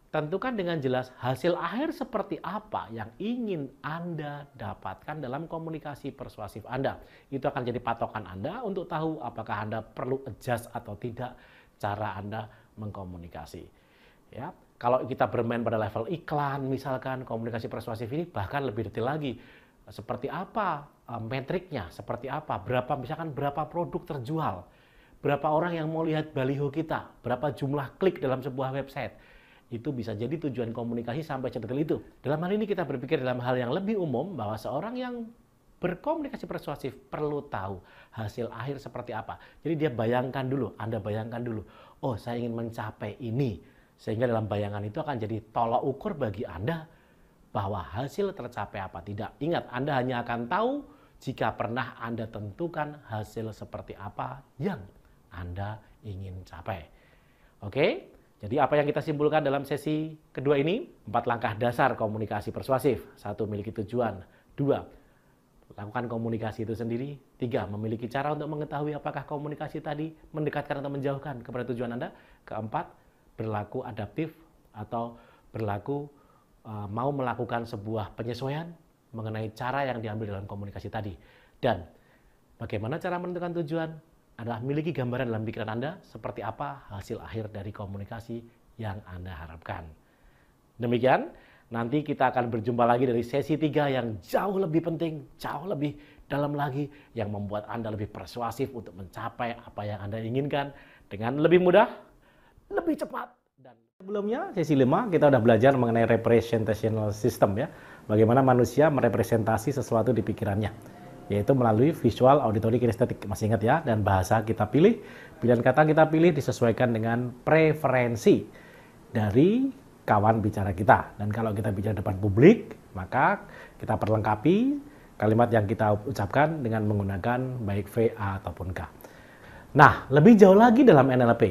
tentukan dengan jelas hasil akhir seperti apa yang ingin Anda dapatkan dalam komunikasi persuasif Anda. Itu akan jadi patokan Anda untuk tahu apakah Anda perlu adjust atau tidak cara Anda mengkomunikasi. Ya, kalau kita bermain pada level iklan, misalkan komunikasi persuasif ini bahkan lebih detail lagi. Seperti apa metriknya, seperti apa, berapa produk terjual, berapa orang yang mau lihat baliho kita, berapa jumlah klik dalam sebuah website. Itu bisa jadi tujuan komunikasi sampai sedetail itu. Dalam hal ini kita berpikir dalam hal yang lebih umum bahwa seorang yang berkomunikasi persuasif perlu tahu hasil akhir seperti apa. Jadi dia bayangkan dulu, Anda bayangkan dulu, oh saya ingin mencapai ini. Sehingga dalam bayangan itu akan jadi tolak ukur bagi Anda bahwa hasil tercapai apa tidak. Ingat, Anda hanya akan tahu jika pernah Anda tentukan hasil seperti apa yang Anda ingin capai. Oke? Jadi apa yang kita simpulkan dalam sesi kedua ini? 4 langkah dasar komunikasi persuasif. 1. Memiliki tujuan. 2. Lakukan komunikasi itu sendiri. 3. Memiliki cara untuk mengetahui apakah komunikasi tadi mendekatkan atau menjauhkan kepada tujuan Anda. 4. Berlaku adaptif atau berlaku mau melakukan sebuah penyesuaian mengenai cara yang diambil dalam komunikasi tadi. Dan bagaimana cara menentukan tujuan adalah memiliki gambaran dalam pikiran Anda seperti apa hasil akhir dari komunikasi yang Anda harapkan. Demikian, nanti kita akan berjumpa lagi dari sesi 3 yang jauh lebih penting, jauh lebih dalam lagi, yang membuat Anda lebih persuasif untuk mencapai apa yang Anda inginkan dengan lebih mudah, lebih cepat, dan Sebelumnya, sesi 5, kita udah belajar mengenai representational system ya. Bagaimana manusia merepresentasi sesuatu di pikirannya. Yaitu melalui visual, auditory, kinestetik. Masih ingat ya? Dan bahasa kita pilih, pilihan kata kita pilih disesuaikan dengan preferensi dari kawan bicara kita. Dan kalau kita bicara depan publik, maka kita perlengkapi kalimat yang kita ucapkan dengan menggunakan baik V, A, ataupun K. Nah, lebih jauh lagi dalam NLP,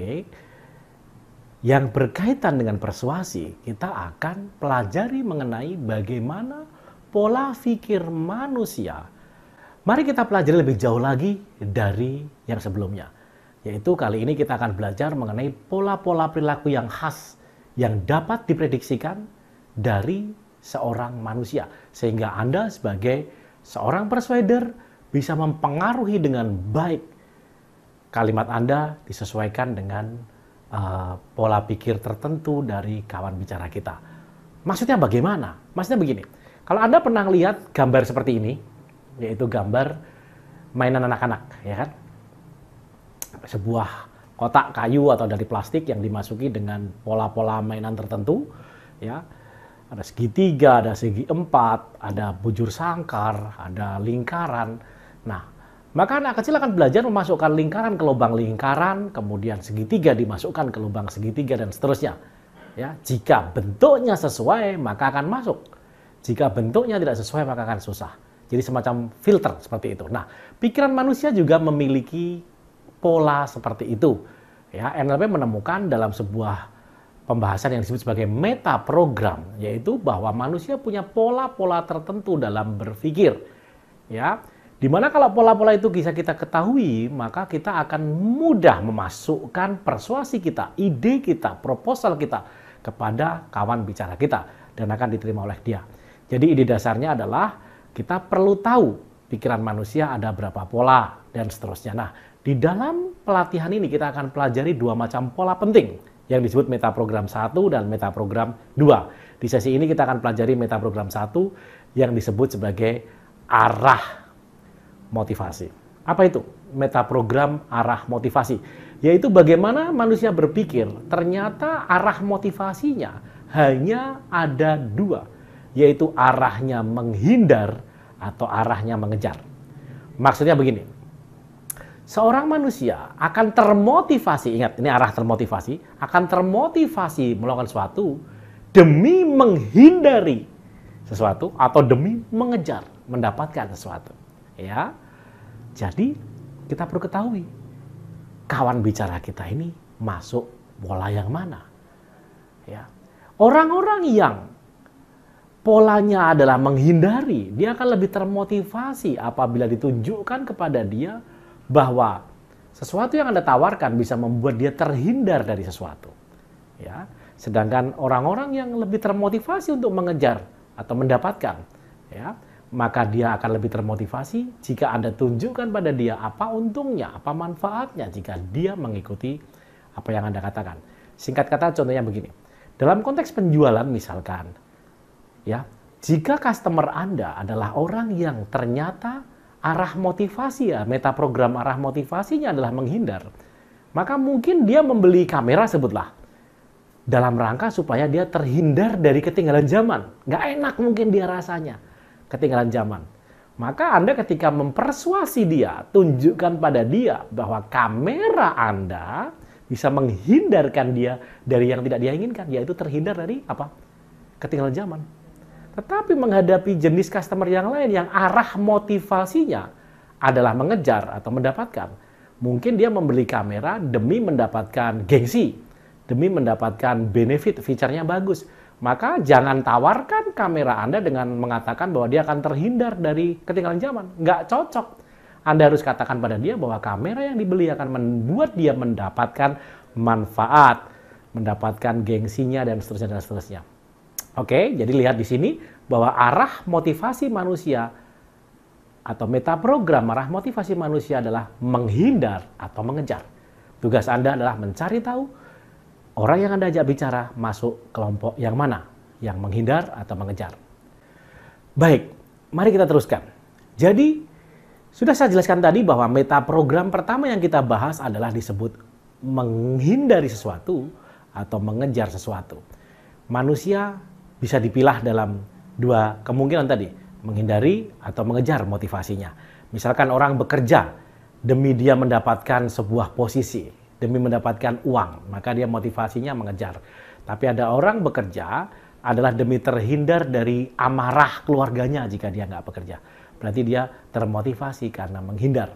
yang berkaitan dengan persuasi, kita akan pelajari mengenai bagaimana pola pikir manusia. Mari kita pelajari lebih jauh lagi dari yang sebelumnya. Yaitu kali ini kita akan belajar mengenai pola-pola perilaku yang khas yang dapat diprediksikan dari seorang manusia. Sehingga Anda sebagai seorang persuader bisa mempengaruhi dengan baik kalimat Anda disesuaikan dengan pola pikir tertentu dari kawan bicara kita. Maksudnya bagaimana? Maksudnya begini, kalau Anda pernah lihat gambar seperti ini, yaitu gambar mainan anak-anak, ya kan? Sebuah kotak kayu atau dari plastik yang dimasuki dengan pola-pola mainan tertentu, ya. Ada segitiga, ada segi empat, ada bujur sangkar, ada lingkaran. Nah, maka anak kecil akan belajar memasukkan lingkaran ke lubang lingkaran, kemudian segitiga dimasukkan ke lubang segitiga, dan seterusnya. Ya, jika bentuknya sesuai, maka akan masuk. Jika bentuknya tidak sesuai, maka akan susah. Jadi semacam filter seperti itu. Nah, pikiran manusia juga memiliki pola seperti itu. Ya, NLP menemukan dalam sebuah pembahasan yang disebut sebagai metaprogram, yaitu bahwa manusia punya pola-pola tertentu dalam berpikir. Ya, dimana kalau pola-pola itu bisa kita ketahui, maka kita akan mudah memasukkan persuasi kita, ide kita, proposal kita kepada kawan bicara kita dan akan diterima oleh dia. Jadi ide dasarnya adalah kita perlu tahu pikiran manusia ada berapa pola dan seterusnya. Nah, di dalam pelatihan ini kita akan pelajari dua macam pola penting yang disebut metaprogram 1 dan metaprogram 2. Di sesi ini kita akan pelajari metaprogram 1 yang disebut sebagai arah motivasi. Apa itu? Metaprogram arah motivasi. Yaitu bagaimana manusia berpikir, ternyata arah motivasinya hanya ada dua. Yaitu arahnya menghindar atau arahnya mengejar. Maksudnya begini, seorang manusia akan termotivasi, ingat ini arah termotivasi, akan termotivasi melakukan sesuatu demi menghindari sesuatu atau demi mengejar, mendapatkan sesuatu. Ya, jadi kita perlu ketahui kawan bicara kita ini masuk pola yang mana. Ya, orang-orang yang polanya adalah menghindari, dia akan lebih termotivasi apabila ditunjukkan kepada dia bahwa sesuatu yang Anda tawarkan bisa membuat dia terhindar dari sesuatu. Ya, sedangkan orang-orang yang lebih termotivasi untuk mengejar atau mendapatkan, ya, maka dia akan lebih termotivasi jika Anda tunjukkan pada dia apa untungnya, apa manfaatnya jika dia mengikuti apa yang Anda katakan. Singkat kata contohnya begini. Dalam konteks penjualan misalkan, ya, jika customer Anda adalah orang yang ternyata arah motivasi, ya, metaprogram arah motivasinya adalah menghindar, maka mungkin dia membeli kamera sebutlah dalam rangka supaya dia terhindar dari ketinggalan zaman. Nggak enak mungkin dia rasanya ketinggalan zaman. Maka Anda ketika mempersuasi dia, tunjukkan pada dia bahwa kamera Anda bisa menghindarkan dia dari yang tidak dia inginkan, yaitu terhindar dari apa? Ketinggalan zaman. Tetapi menghadapi jenis customer yang lain yang arah motivasinya adalah mengejar atau mendapatkan. Mungkin dia membeli kamera demi mendapatkan gengsi, demi mendapatkan benefit, fiturnya bagus. Maka jangan tawarkan kamera Anda dengan mengatakan bahwa dia akan terhindar dari ketinggalan zaman. Nggak cocok. Anda harus katakan pada dia bahwa kamera yang dibeli akan membuat dia mendapatkan manfaat, mendapatkan gengsinya, dan seterusnya, dan seterusnya. Oke, jadi lihat di sini bahwa arah motivasi manusia atau metaprogram arah motivasi manusia adalah menghindar atau mengejar. Tugas Anda adalah mencari tahu orang yang Anda ajak bicara masuk kelompok yang mana, yang menghindar atau mengejar. Baik, mari kita teruskan. Jadi, sudah saya jelaskan tadi bahwa metaprogram pertama yang kita bahas adalah disebut menghindari sesuatu atau mengejar sesuatu. Manusia bisa dipilah dalam dua kemungkinan tadi, menghindari atau mengejar motivasinya. Misalkan orang bekerja demi dia mendapatkan sebuah posisi, demi mendapatkan uang, maka dia motivasinya mengejar. Tapi ada orang bekerja adalah demi terhindar dari amarah keluarganya jika dia nggak bekerja. Berarti dia termotivasi karena menghindar.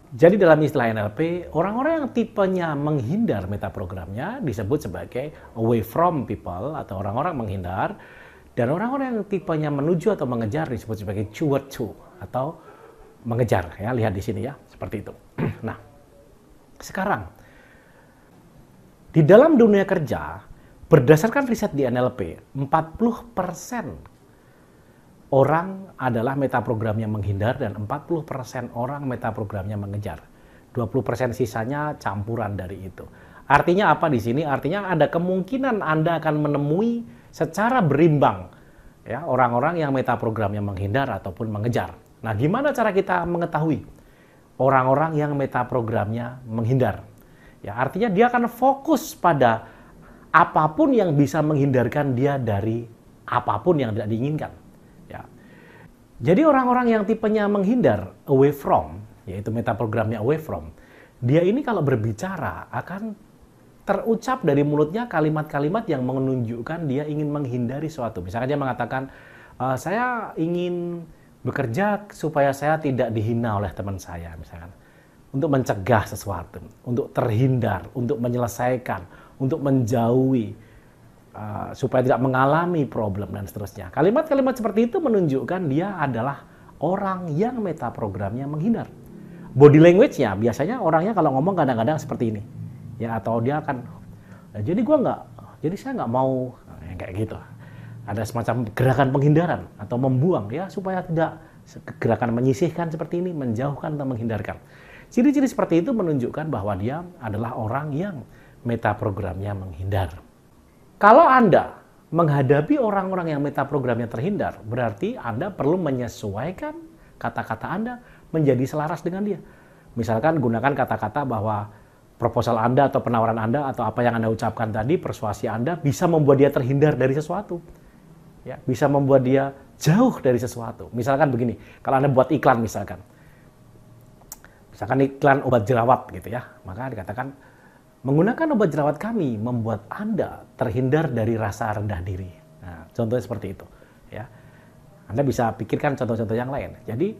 Jadi dalam istilah NLP, orang-orang yang tipenya menghindar metaprogramnya disebut sebagai away from people atau orang-orang menghindar. Dan orang-orang yang tipenya menuju atau mengejar disebut sebagai toward to atau mengejar. Ya, lihat di sini ya, seperti itu. Nah, sekarang di dalam dunia kerja, berdasarkan riset di NLP, 40% orang adalah metaprogramnya menghindar dan 40% orang metaprogramnya mengejar. 20% sisanya campuran dari itu. Artinya apa di sini? Artinya ada kemungkinan Anda akan menemui secara berimbang ya orang-orang yang metaprogramnya menghindar ataupun mengejar. Nah, gimana cara kita mengetahui orang-orang yang metaprogramnya menghindar? Ya, artinya dia akan fokus pada apapun yang bisa menghindarkan dia dari apapun yang tidak diinginkan. Ya. Jadi orang-orang yang tipenya menghindar, away from, yaitu metaprogramnya away from, dia ini kalau berbicara akan terucap dari mulutnya kalimat-kalimat yang menunjukkan dia ingin menghindari suatu. Misalkan dia mengatakan, saya ingin bekerja supaya saya tidak dihina oleh teman saya, misalkan. Untuk mencegah sesuatu, untuk terhindar, untuk menyelesaikan, untuk menjauhi, supaya tidak mengalami problem dan seterusnya. Kalimat-kalimat seperti itu menunjukkan dia adalah orang yang metaprogramnya menghindar. Body language-nya biasanya orangnya kalau ngomong kadang-kadang seperti ini. Ya, atau dia akan, jadi saya nggak mau, kayak gitu. Ada semacam gerakan penghindaran atau membuang, ya supaya tidak gerakan menyisihkan seperti ini, menjauhkan atau menghindarkan. Ciri-ciri seperti itu menunjukkan bahwa dia adalah orang yang metaprogramnya menghindar. Kalau Anda menghadapi orang-orang yang metaprogramnya terhindar, berarti Anda perlu menyesuaikan kata-kata Anda menjadi selaras dengan dia. Misalkan gunakan kata-kata bahwa proposal Anda atau penawaran Anda atau apa yang Anda ucapkan tadi, persuasi Anda bisa membuat dia terhindar dari sesuatu. Ya, bisa membuat dia jauh dari sesuatu. Misalkan begini, kalau Anda buat iklan misalkan iklan obat jerawat gitu ya, maka dikatakan, menggunakan obat jerawat kami membuat Anda terhindar dari rasa rendah diri. Nah, contohnya seperti itu. Ya, Anda bisa pikirkan contoh-contoh yang lain. Jadi,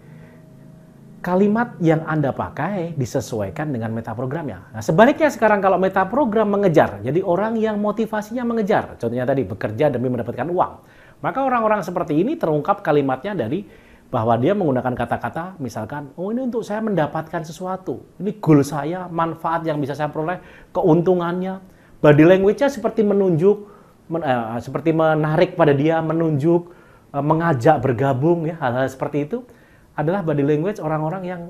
kalimat yang Anda pakai disesuaikan dengan metaprogramnya. Nah, sebaliknya sekarang kalau metaprogram mengejar, jadi orang yang motivasinya mengejar, contohnya tadi bekerja demi mendapatkan uang, maka orang-orang seperti ini terungkap kalimatnya dari bahwa dia menggunakan kata-kata misalkan, oh ini untuk saya mendapatkan sesuatu, ini goal saya, manfaat yang bisa saya peroleh, keuntungannya. Body language-nya seperti menunjuk, seperti menarik pada dia, menunjuk, mengajak bergabung, ya hal-hal seperti itu adalah body language orang-orang yang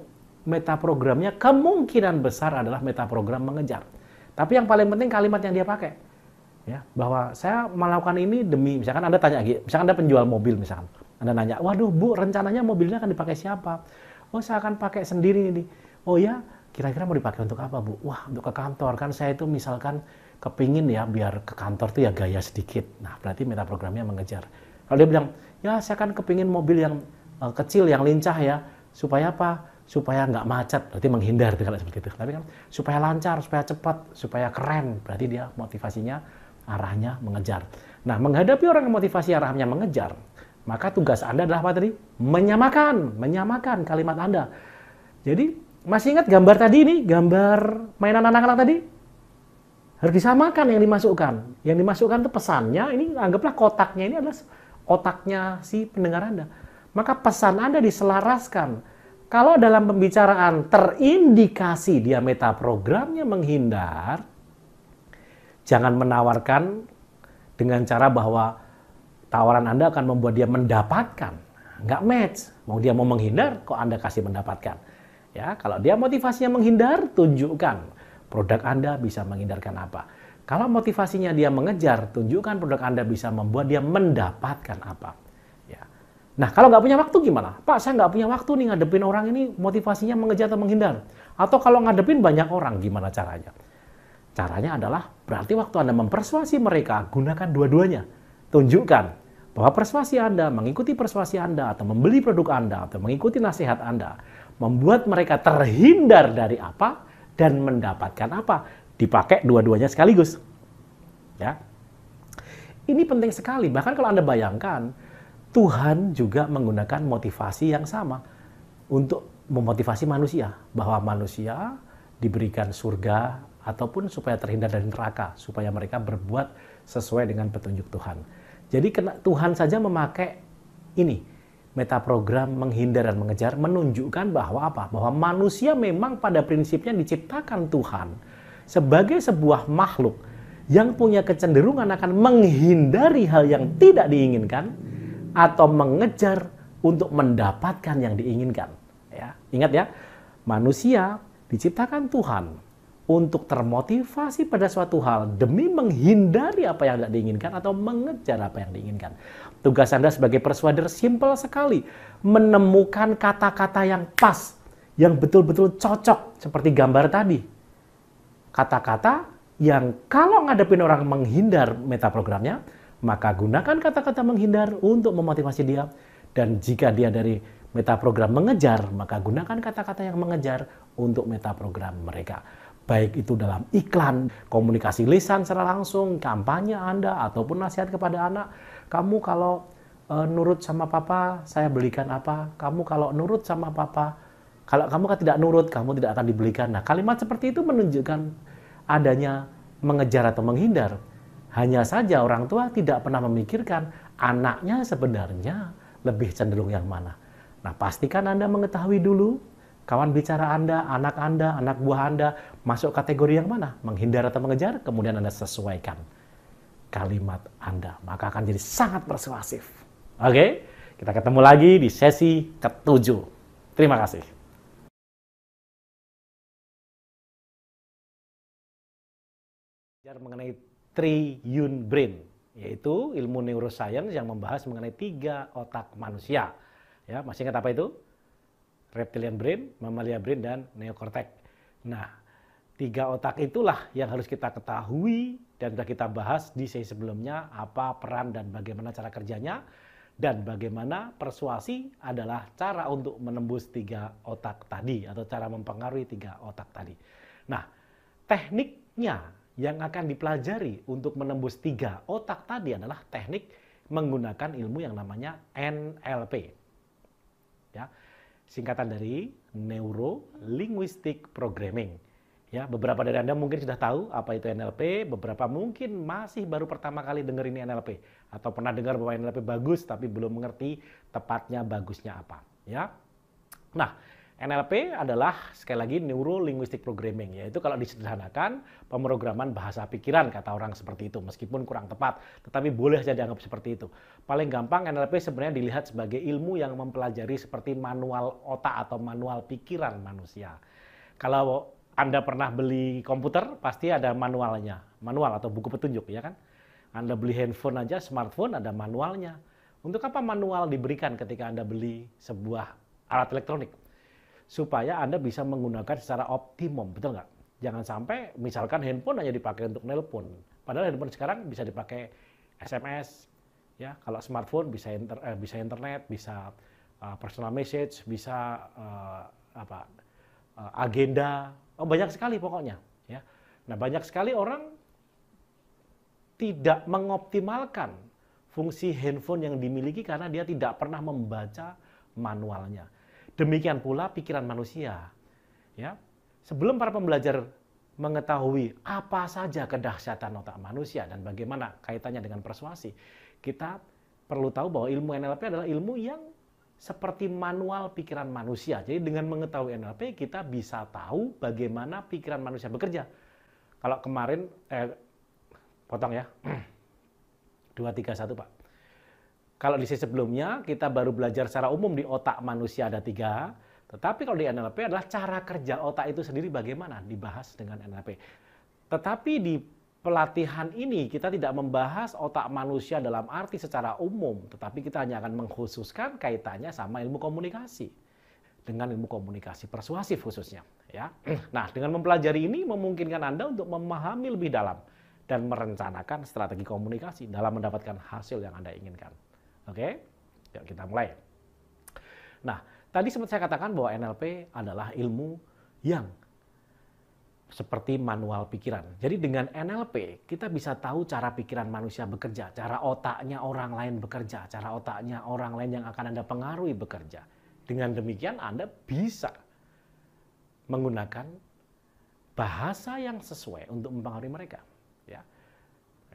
metaprogramnya kemungkinan besar adalah metaprogram mengejar. Tapi yang paling penting kalimat yang dia pakai, ya bahwa saya melakukan ini demi, misalkan Anda tanya, misalkan Anda penjual mobil misalkan. Anda nanya, waduh Bu, rencananya mobilnya akan dipakai siapa? Oh, saya akan pakai sendiri ini. Oh ya, kira-kira mau dipakai untuk apa Bu? Wah, untuk ke kantor. Kan saya itu misalkan kepingin ya, biar ke kantor tuh ya gaya sedikit. Nah, berarti metaprogramnya mengejar. Kalau dia bilang, ya saya kan kepingin mobil yang kecil, yang lincah ya. Supaya apa? Supaya nggak macet. Berarti menghindar kalau seperti itu. Tapi kan supaya lancar, supaya cepat, supaya keren. Berarti dia motivasinya arahnya mengejar. Nah, menghadapi orang yang motivasi arahnya mengejar, maka tugas Anda adalah apa tadi? Menyamakan kalimat Anda. Jadi, masih ingat gambar tadi ini? Gambar mainan anak-anak tadi? Harus disamakan yang dimasukkan. Yang dimasukkan itu pesannya, ini anggaplah kotaknya ini adalah otaknya si pendengar Anda. Maka pesan Anda diselaraskan. Kalau dalam pembicaraan terindikasi dia metaprogramnya menghindar, jangan menawarkan dengan cara bahwa tawaran Anda akan membuat dia mendapatkan. Nggak match. Mau dia mau menghindar, kok Anda kasih mendapatkan. Ya, kalau dia motivasinya menghindar, tunjukkan produk Anda bisa menghindarkan apa. Kalau motivasinya dia mengejar, tunjukkan produk Anda bisa membuat dia mendapatkan apa. Ya. Nah, kalau nggak punya waktu gimana? Pak, saya nggak punya waktu nih ngadepin orang ini motivasinya mengejar atau menghindar. Atau kalau ngadepin banyak orang, gimana caranya? Caranya adalah berarti waktu Anda mempersuasi mereka, gunakan dua-duanya. Tunjukkan bahwa persuasi Anda, mengikuti persuasi Anda, atau membeli produk Anda, atau mengikuti nasihat Anda, membuat mereka terhindar dari apa dan mendapatkan apa. Dipakai dua-duanya sekaligus. Ya. Ini penting sekali. Bahkan kalau Anda bayangkan, Tuhan juga menggunakan motivasi yang sama untuk memotivasi manusia. Bahwa manusia diberikan surga ataupun supaya terhindar dari neraka, supaya mereka berbuat sesuai dengan petunjuk Tuhan. Jadi Tuhan saja memakai ini, metaprogram menghindar dan mengejar, menunjukkan bahwa apa? Bahwa manusia memang pada prinsipnya diciptakan Tuhan sebagai sebuah makhluk yang punya kecenderungan akan menghindari hal yang tidak diinginkan atau mengejar untuk mendapatkan yang diinginkan. Ya, ingat ya, manusia diciptakan Tuhan untuk termotivasi pada suatu hal demi menghindari apa yang tidak diinginkan atau mengejar apa yang diinginkan. Tugas Anda sebagai persuader simpel sekali, menemukan kata-kata yang pas, yang betul-betul cocok seperti gambar tadi. Kata-kata yang kalau ngadepin orang menghindar metaprogramnya, maka gunakan kata-kata menghindar untuk memotivasi dia. Dan jika dia dari metaprogram mengejar, maka gunakan kata-kata yang mengejar untuk metaprogram mereka. Baik itu dalam iklan, komunikasi lisan secara langsung, kampanye Anda, ataupun nasihat kepada anak. Kamu kalau nurut sama papa, saya belikan apa. Kamu kalau nurut sama papa, kalau kamu tidak nurut, kamu tidak akan dibelikan. Nah, kalimat seperti itu menunjukkan adanya mengejar atau menghindar. Hanya saja orang tua tidak pernah memikirkan anaknya sebenarnya lebih cenderung yang mana. Nah, pastikan Anda mengetahui dulu kawan bicara Anda, anak buah Anda masuk kategori yang mana? Menghindar atau mengejar? Kemudian Anda sesuaikan kalimat Anda. Maka akan jadi sangat persuasif. Oke? Kita ketemu lagi di sesi ke-7. Terima kasih. Mengenai Tri-Yun Brain, yaitu ilmu neuroscience yang membahas mengenai 3 otak manusia. Ya, masih ingat apa itu? Reptilian brain, mammalia brain, dan neokortex. Nah, 3 otak itulah yang harus kita ketahui dan sudah kita bahas di sesi sebelumnya, apa peran dan bagaimana cara kerjanya, dan bagaimana persuasi adalah cara untuk menembus 3 otak tadi, atau cara mempengaruhi 3 otak tadi. Nah, tekniknya yang akan dipelajari untuk menembus 3 otak tadi adalah teknik menggunakan ilmu yang namanya NLP. Ya. Singkatan dari Neuro Linguistic Programming. Ya, beberapa dari Anda mungkin sudah tahu apa itu NLP, beberapa mungkin masih baru pertama kali dengar ini NLP atau pernah dengar bahwa NLP bagus tapi belum mengerti tepatnya bagusnya apa, ya. Nah, NLP adalah sekali lagi Neuro Linguistic Programming, yaitu kalau disederhanakan pemrograman bahasa pikiran, kata orang seperti itu, meskipun kurang tepat, tetapi boleh saja dianggap seperti itu. Paling gampang NLP sebenarnya dilihat sebagai ilmu yang mempelajari seperti manual otak atau manual pikiran manusia. Kalau Anda pernah beli komputer, pasti ada manualnya, manual atau buku petunjuk, ya kan? Anda beli handphone aja, smartphone, ada manualnya. Untuk apa manual diberikan ketika Anda beli sebuah alat elektronik? Supaya Anda bisa menggunakan secara optimum, betul nggak? Jangan sampai misalkan handphone hanya dipakai untuk nelpon. Padahal handphone sekarang bisa dipakai SMS, ya. Kalau smartphone bisa internet, bisa personal message, bisa agenda, banyak sekali pokoknya. Ya. Nah, banyak sekali orang tidak mengoptimalkan fungsi handphone yang dimiliki karena dia tidak pernah membaca manualnya. Demikian pula pikiran manusia. Ya. Sebelum para pembelajar mengetahui apa saja kedahsyatan otak manusia dan bagaimana kaitannya dengan persuasi, kita perlu tahu bahwa ilmu NLP adalah ilmu yang seperti manual pikiran manusia. Jadi dengan mengetahui NLP, kita bisa tahu bagaimana pikiran manusia bekerja. Kalau kemarin, potong ya, 2, 3, 1 Pak. Kalau di sesi sebelumnya, kita baru belajar secara umum di otak manusia ada 3. Tetapi kalau di NLP adalah cara kerja otak itu sendiri bagaimana dibahas dengan NLP. Tetapi di pelatihan ini kita tidak membahas otak manusia dalam arti secara umum. Tetapi kita hanya akan mengkhususkan kaitannya sama ilmu komunikasi. dengan ilmu komunikasi persuasif khususnya. Ya. Nah, dengan mempelajari ini memungkinkan Anda untuk memahami lebih dalam dan merencanakan strategi komunikasi dalam mendapatkan hasil yang Anda inginkan. Oke, yuk kita mulai. Nah, tadi sempat saya katakan bahwa NLP adalah ilmu yang seperti manual pikiran. Jadi dengan NLP kita bisa tahu cara pikiran manusia bekerja, cara otaknya orang lain bekerja, cara otaknya orang lain yang akan Anda pengaruhi bekerja. Dengan demikian Anda bisa menggunakan bahasa yang sesuai untuk mempengaruhi mereka. Ya.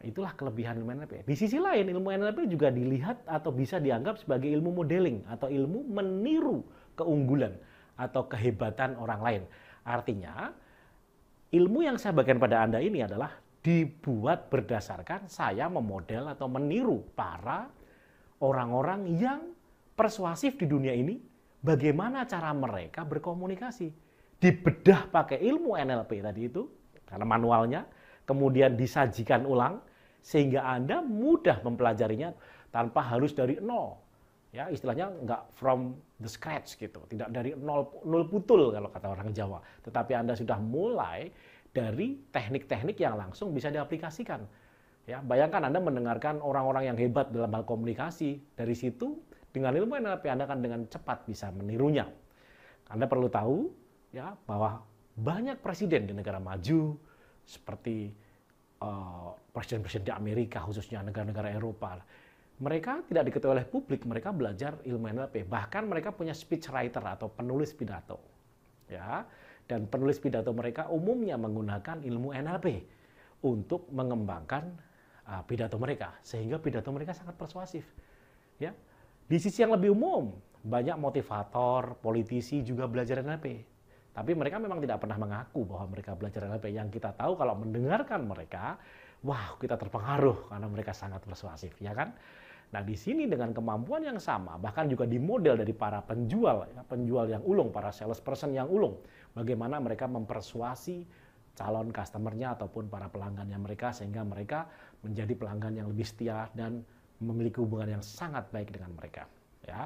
Itulah kelebihan ilmu NLP. Di sisi lain, ilmu NLP juga dilihat atau bisa dianggap sebagai ilmu modeling atau ilmu meniru keunggulan atau kehebatan orang lain. Artinya, ilmu yang saya bagikan pada Anda ini adalah dibuat berdasarkan saya memodel atau meniru para orang-orang yang persuasif di dunia ini, bagaimana cara mereka berkomunikasi. Dibedah pakai ilmu NLP tadi itu, karena manualnya, kemudian disajikan ulang, sehingga Anda mudah mempelajarinya tanpa harus dari nol. Ya, istilahnya nggak from the scratch gitu, tidak dari nol putul kalau kata orang Jawa, tetapi Anda sudah mulai dari teknik-teknik yang langsung bisa diaplikasikan. Ya, bayangkan Anda mendengarkan orang-orang yang hebat dalam hal komunikasi, dari situ dengan ilmu NLP Anda akan dengan cepat bisa menirunya. Anda perlu tahu ya bahwa banyak presiden di negara maju seperti presiden-presiden di Amerika, khususnya negara-negara Eropa. Mereka tidak diketahui oleh publik, mereka belajar ilmu NLP. Bahkan mereka punya speechwriter atau penulis pidato. Ya, dan penulis pidato mereka umumnya menggunakan ilmu NLP untuk mengembangkan pidato mereka, sehingga pidato mereka sangat persuasif. Ya, di sisi yang lebih umum, banyak motivator, politisi juga belajar NLP. Tapi mereka memang tidak pernah mengaku bahwa mereka belajar NLP. Yang kita tahu kalau mendengarkan mereka, wah kita terpengaruh karena mereka sangat persuasif, ya kan? Nah, di sini dengan kemampuan yang sama, bahkan juga dimodel dari para penjual, ya, penjual yang ulung, para salesperson yang ulung, bagaimana mereka mempersuasi calon customernya ataupun para pelanggannya mereka, sehingga mereka menjadi pelanggan yang lebih setia dan memiliki hubungan yang sangat baik dengan mereka. Ya.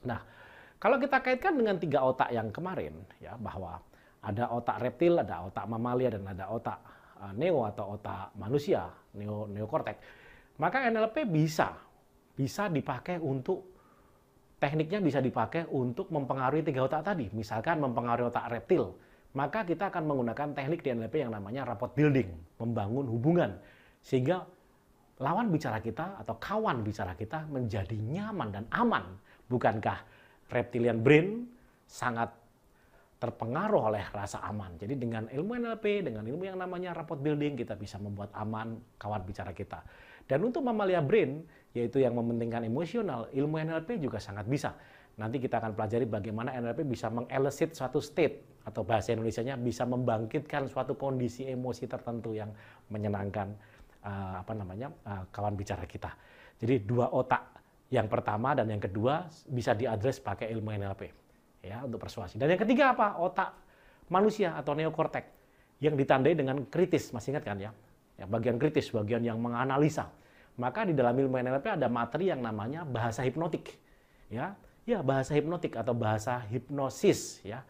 Nah, kalau kita kaitkan dengan 3 otak yang kemarin, ya, bahwa ada otak reptil, ada otak mamalia, dan ada otak neo atau otak manusia, neokortek, maka NLP bisa dipakai untuk, tekniknya bisa dipakai untuk mempengaruhi 3 otak tadi. Misalkan mempengaruhi otak reptil, maka kita akan menggunakan teknik di NLP yang namanya rapport building, membangun hubungan, sehingga lawan bicara kita atau kawan bicara kita menjadi nyaman dan aman. Bukankah reptilian brain sangat terpengaruh oleh rasa aman? Jadi dengan ilmu NLP, dengan ilmu yang namanya rapport building, kita bisa membuat aman kawan bicara kita. Dan untuk mamalia brain, yaitu yang mementingkan emosional, ilmu NLP juga sangat bisa. Nanti kita akan pelajari bagaimana NLP bisa mengelicit suatu state, atau bahasa Indonesianya bisa membangkitkan suatu kondisi emosi tertentu yang menyenangkan kawan bicara kita. Jadi 2 otak, yang pertama dan yang kedua bisa diadres pakai ilmu NLP, ya, untuk persuasi. Dan yang ketiga apa? Otak manusia atau neokortek yang ditandai dengan kritis, masih ingat kan ya? Ya, bagian kritis, bagian yang menganalisa. Maka di dalam ilmu NLP ada materi yang namanya bahasa hipnotik. Ya, bahasa hipnotik atau bahasa hipnosis, ya.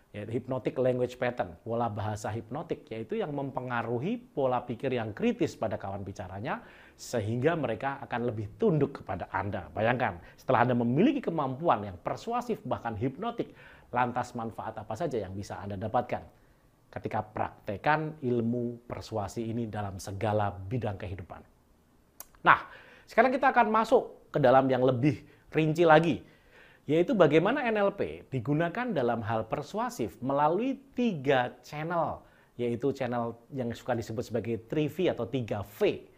Hypnotic language pattern, pola bahasa hipnotik, yaitu yang mempengaruhi pola pikir yang kritis pada kawan bicaranya, sehingga mereka akan lebih tunduk kepada Anda. Bayangkan, setelah Anda memiliki kemampuan yang persuasif bahkan hipnotik, lantas manfaat apa saja yang bisa Anda dapatkan ketika praktekan ilmu persuasi ini dalam segala bidang kehidupan. Nah, sekarang kita akan masuk ke dalam yang lebih rinci lagi, yaitu bagaimana NLP digunakan dalam hal persuasif melalui 3 channel, yaitu channel yang suka disebut sebagai 3V atau 3V.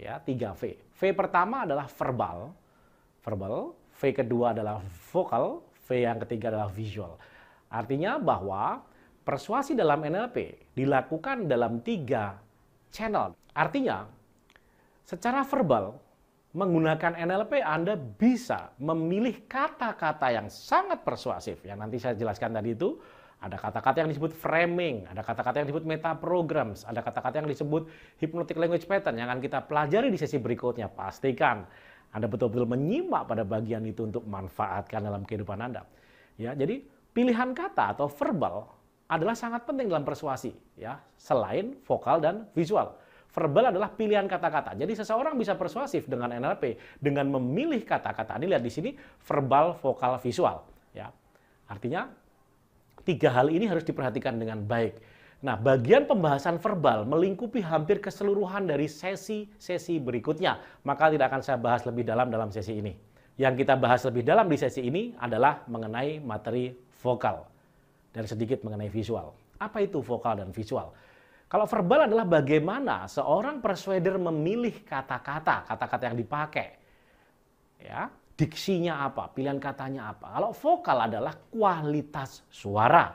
Ya, 3V. V pertama adalah verbal, V kedua adalah vokal, V yang ketiga adalah visual. Artinya bahwa persuasi dalam NLP dilakukan dalam 3 channel. Artinya, secara verbal, menggunakan NLP Anda bisa memilih kata-kata yang sangat persuasif. Yang nanti saya jelaskan tadi itu, ada kata-kata yang disebut framing, ada kata-kata yang disebut metaprograms, ada kata-kata yang disebut hypnotic language pattern yang akan kita pelajari di sesi berikutnya. Pastikan Anda betul-betul menyimak pada bagian itu untuk manfaatkan dalam kehidupan Anda. Ya, jadi pilihan kata atau verbal adalah sangat penting dalam persuasi, ya, selain vokal dan visual. Verbal adalah pilihan kata-kata. Jadi seseorang bisa persuasif dengan NLP dengan memilih kata-kata. Ini lihat di sini verbal, vokal, visual, ya. Artinya tiga hal ini harus diperhatikan dengan baik. Nah, bagian pembahasan verbal melingkupi hampir keseluruhan dari sesi-sesi berikutnya. Maka tidak akan saya bahas lebih dalam sesi ini. Yang kita bahas lebih dalam di sesi ini adalah mengenai materi vokal dan sedikit mengenai visual. Apa itu vokal dan visual? Kalau verbal adalah bagaimana seorang persuader memilih kata-kata yang dipakai. Ya, diksinya apa, pilihan katanya apa. Kalau vokal adalah kualitas suara.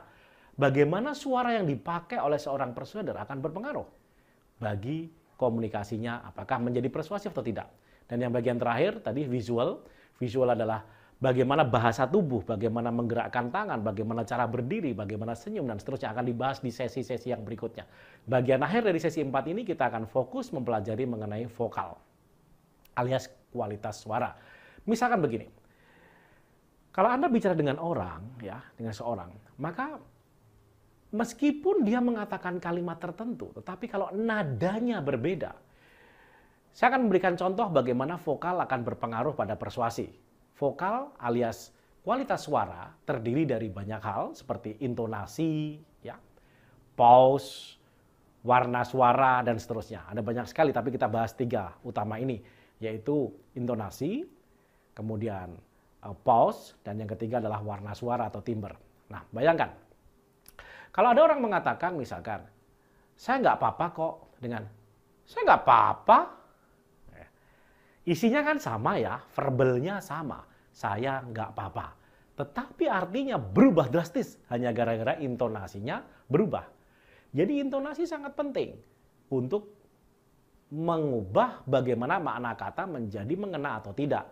Bagaimana suara yang dipakai oleh seorang persuader akan berpengaruh bagi komunikasinya, apakah menjadi persuasif atau tidak. Dan yang bagian terakhir tadi visual. Visual adalah bagaimana bahasa tubuh, bagaimana menggerakkan tangan, bagaimana cara berdiri, bagaimana senyum, dan seterusnya akan dibahas di sesi-sesi yang berikutnya. Bagian akhir dari sesi 4 ini kita akan fokus mempelajari mengenai vokal, alias kualitas suara. Misalkan begini, kalau Anda bicara dengan orang, ya, dengan seorang, maka meskipun dia mengatakan kalimat tertentu, tetapi kalau nadanya berbeda, saya akan memberikan contoh bagaimana vokal akan berpengaruh pada persuasi. Vokal alias kualitas suara terdiri dari banyak hal seperti intonasi, ya, pause, warna suara, dan seterusnya. Ada banyak sekali, tapi kita bahas 3 utama ini, yaitu intonasi, kemudian pause, dan yang ketiga adalah warna suara atau timbre. Nah, bayangkan, kalau ada orang mengatakan misalkan, saya nggak apa-apa kok, dengan saya nggak apa-apa, isinya kan sama ya, verbalnya sama, saya nggak apa-apa. Tetapi artinya berubah drastis, hanya gara-gara intonasinya berubah. Jadi intonasi sangat penting untuk mengubah bagaimana makna kata menjadi mengena atau tidak.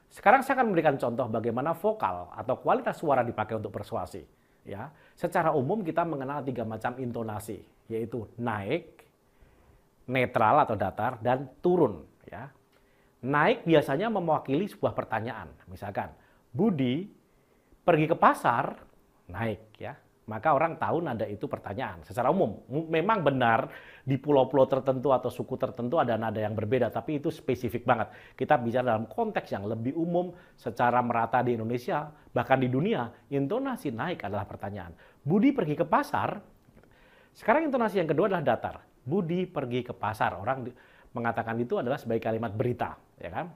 Sekarang saya akan memberikan contoh bagaimana vokal atau kualitas suara dipakai untuk persuasi. Ya, secara umum kita mengenal 3 macam intonasi, yaitu naik, netral atau datar, dan turun. Ya. Naik biasanya mewakili sebuah pertanyaan. Misalkan, Budi pergi ke pasar, naik, ya. Maka orang tahu nada itu pertanyaan. Secara umum, memang benar di pulau-pulau tertentu atau suku tertentu ada nada yang berbeda, tapi itu spesifik banget. Kita bicara dalam konteks yang lebih umum secara merata di Indonesia, bahkan di dunia, intonasi naik adalah pertanyaan. Budi pergi ke pasar. Sekarang intonasi yang kedua adalah datar. Budi pergi ke pasar. Orang mengatakan itu adalah sebagai kalimat berita, ya kan?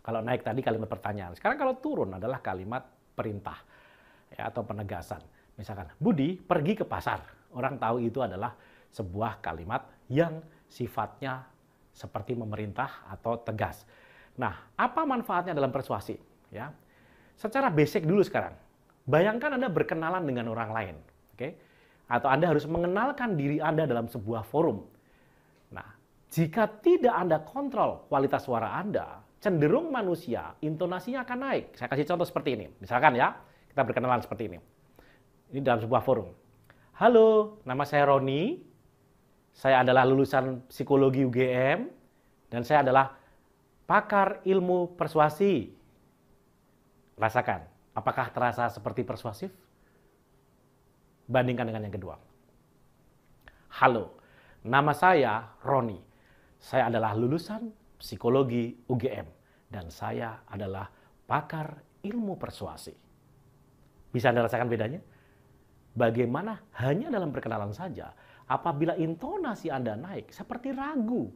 Kalau naik tadi kalimat pertanyaan. Sekarang kalau turun adalah kalimat perintah, ya, atau penegasan. Misalkan, Budi pergi ke pasar. Orang tahu itu adalah sebuah kalimat yang sifatnya seperti memerintah atau tegas. Nah, apa manfaatnya dalam persuasi? Ya, secara basic dulu sekarang. Bayangkan Anda berkenalan dengan orang lain, oke? Atau Anda harus mengenalkan diri Anda dalam sebuah forum. Nah, jika tidak Anda kontrol kualitas suara Anda, cenderung manusia, intonasinya akan naik. Saya kasih contoh seperti ini. Misalkan ya, kita berkenalan seperti ini. Ini dalam sebuah forum. Halo, nama saya Roni. Saya adalah lulusan psikologi UGM. Dan saya adalah pakar ilmu persuasi. Rasakan, apakah terasa seperti persuasif? Bandingkan dengan yang kedua. Halo, nama saya Roni. Saya adalah lulusan psikologi UGM dan saya adalah pakar ilmu persuasi. Bisa Anda rasakan bedanya? Bagaimana hanya dalam perkenalan saja, apabila intonasi Anda naik seperti ragu.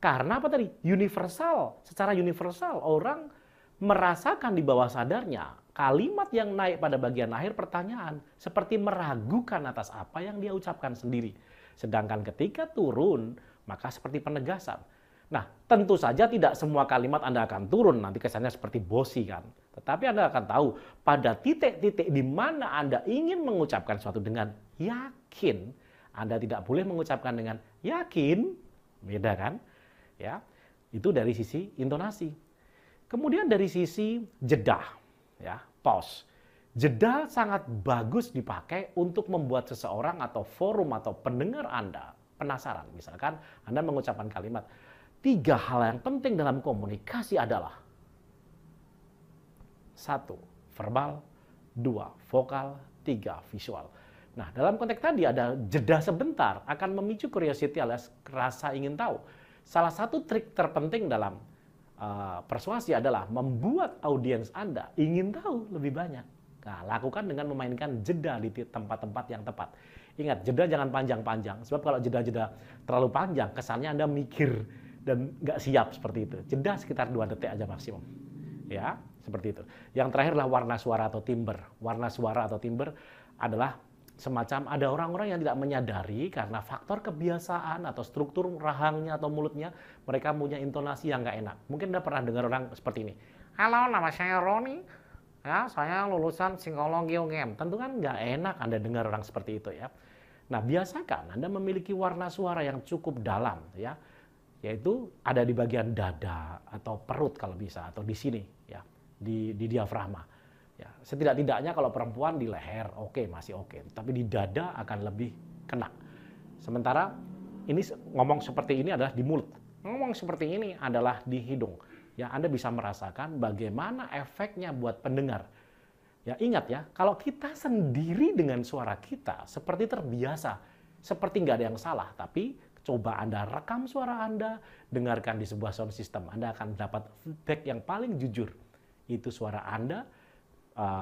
Karena apa tadi? Universal, secara universal orang merasakan di bawah sadarnya kalimat yang naik pada bagian akhir pertanyaan seperti meragukan atas apa yang dia ucapkan sendiri. Sedangkan ketika turun, maka seperti penegasan. Nah, tentu saja tidak semua kalimat Anda akan turun, nanti kesannya seperti bosi kan. Tetapi Anda akan tahu pada titik-titik di mana Anda ingin mengucapkan sesuatu dengan yakin, Anda tidak boleh mengucapkan dengan yakin, beda kan? Ya, itu dari sisi intonasi. Kemudian dari sisi jeda, ya, pause. Jeda sangat bagus dipakai untuk membuat seseorang atau forum atau pendengar Anda penasaran. Misalkan Anda mengucapkan kalimat, 3 hal yang penting dalam komunikasi adalah 1. Verbal, 2 vokal, 3 visual. Nah, dalam konteks tadi ada jeda sebentar akan memicu curiosity alias rasa ingin tahu. Salah satu trik terpenting dalam persuasi adalah membuat audiens Anda ingin tahu lebih banyak. Nah, lakukan dengan memainkan jeda di tempat-tempat yang tepat. Ingat, jeda jangan panjang-panjang. Sebab kalau jeda-jeda terlalu panjang, kesannya Anda mikir dan nggak siap seperti itu. Jeda sekitar 2 detik aja maksimum. Ya, seperti itu. Yang terakhir adalah warna suara atau timbre. Warna suara atau timbre adalah semacam ada orang-orang yang tidak menyadari karena faktor kebiasaan atau struktur rahangnya atau mulutnya, mereka punya intonasi yang nggak enak. Mungkin Anda pernah dengar orang seperti ini. Halo, nama saya Roni. Ya, saya lulusan psikologi UGM. Tentu kan nggak enak Anda dengar orang seperti itu ya. Nah, biasakan Anda memiliki warna suara yang cukup dalam ya. Yaitu ada di bagian dada atau perut kalau bisa, atau di sini ya, di diafragma. Ya, setidak-tidaknya kalau perempuan di leher, oke, masih oke. Tapi di dada akan lebih kena. Sementara ini ngomong seperti ini adalah di mulut. Ngomong seperti ini adalah di hidung. Ya, Anda bisa merasakan bagaimana efeknya buat pendengar. Ya, ingat ya, kalau kita sendiri dengan suara kita seperti terbiasa, seperti nggak ada yang salah. Tapi coba Anda rekam suara Anda, dengarkan di sebuah sound system. Anda akan dapat feedback yang paling jujur. Itu suara Anda,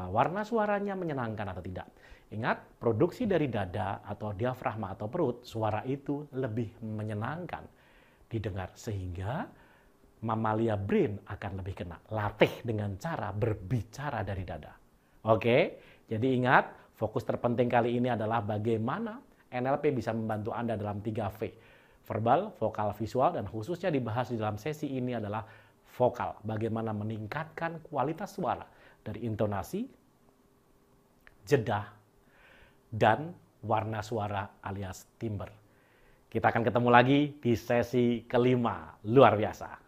warna suaranya menyenangkan atau tidak. Ingat, produksi dari dada atau diafragma atau perut, suara itu lebih menyenangkan didengar. Sehingga mamalia brain akan lebih kena. Latih dengan cara berbicara dari dada. Oke, jadi ingat, fokus terpenting kali ini adalah bagaimana NLP bisa membantu Anda dalam 3V. Verbal, vokal, visual, dan khususnya dibahas di dalam sesi ini adalah vokal. Bagaimana meningkatkan kualitas suara dari intonasi, jeda, dan warna suara alias timbre. Kita akan ketemu lagi di sesi kelima. Luar biasa.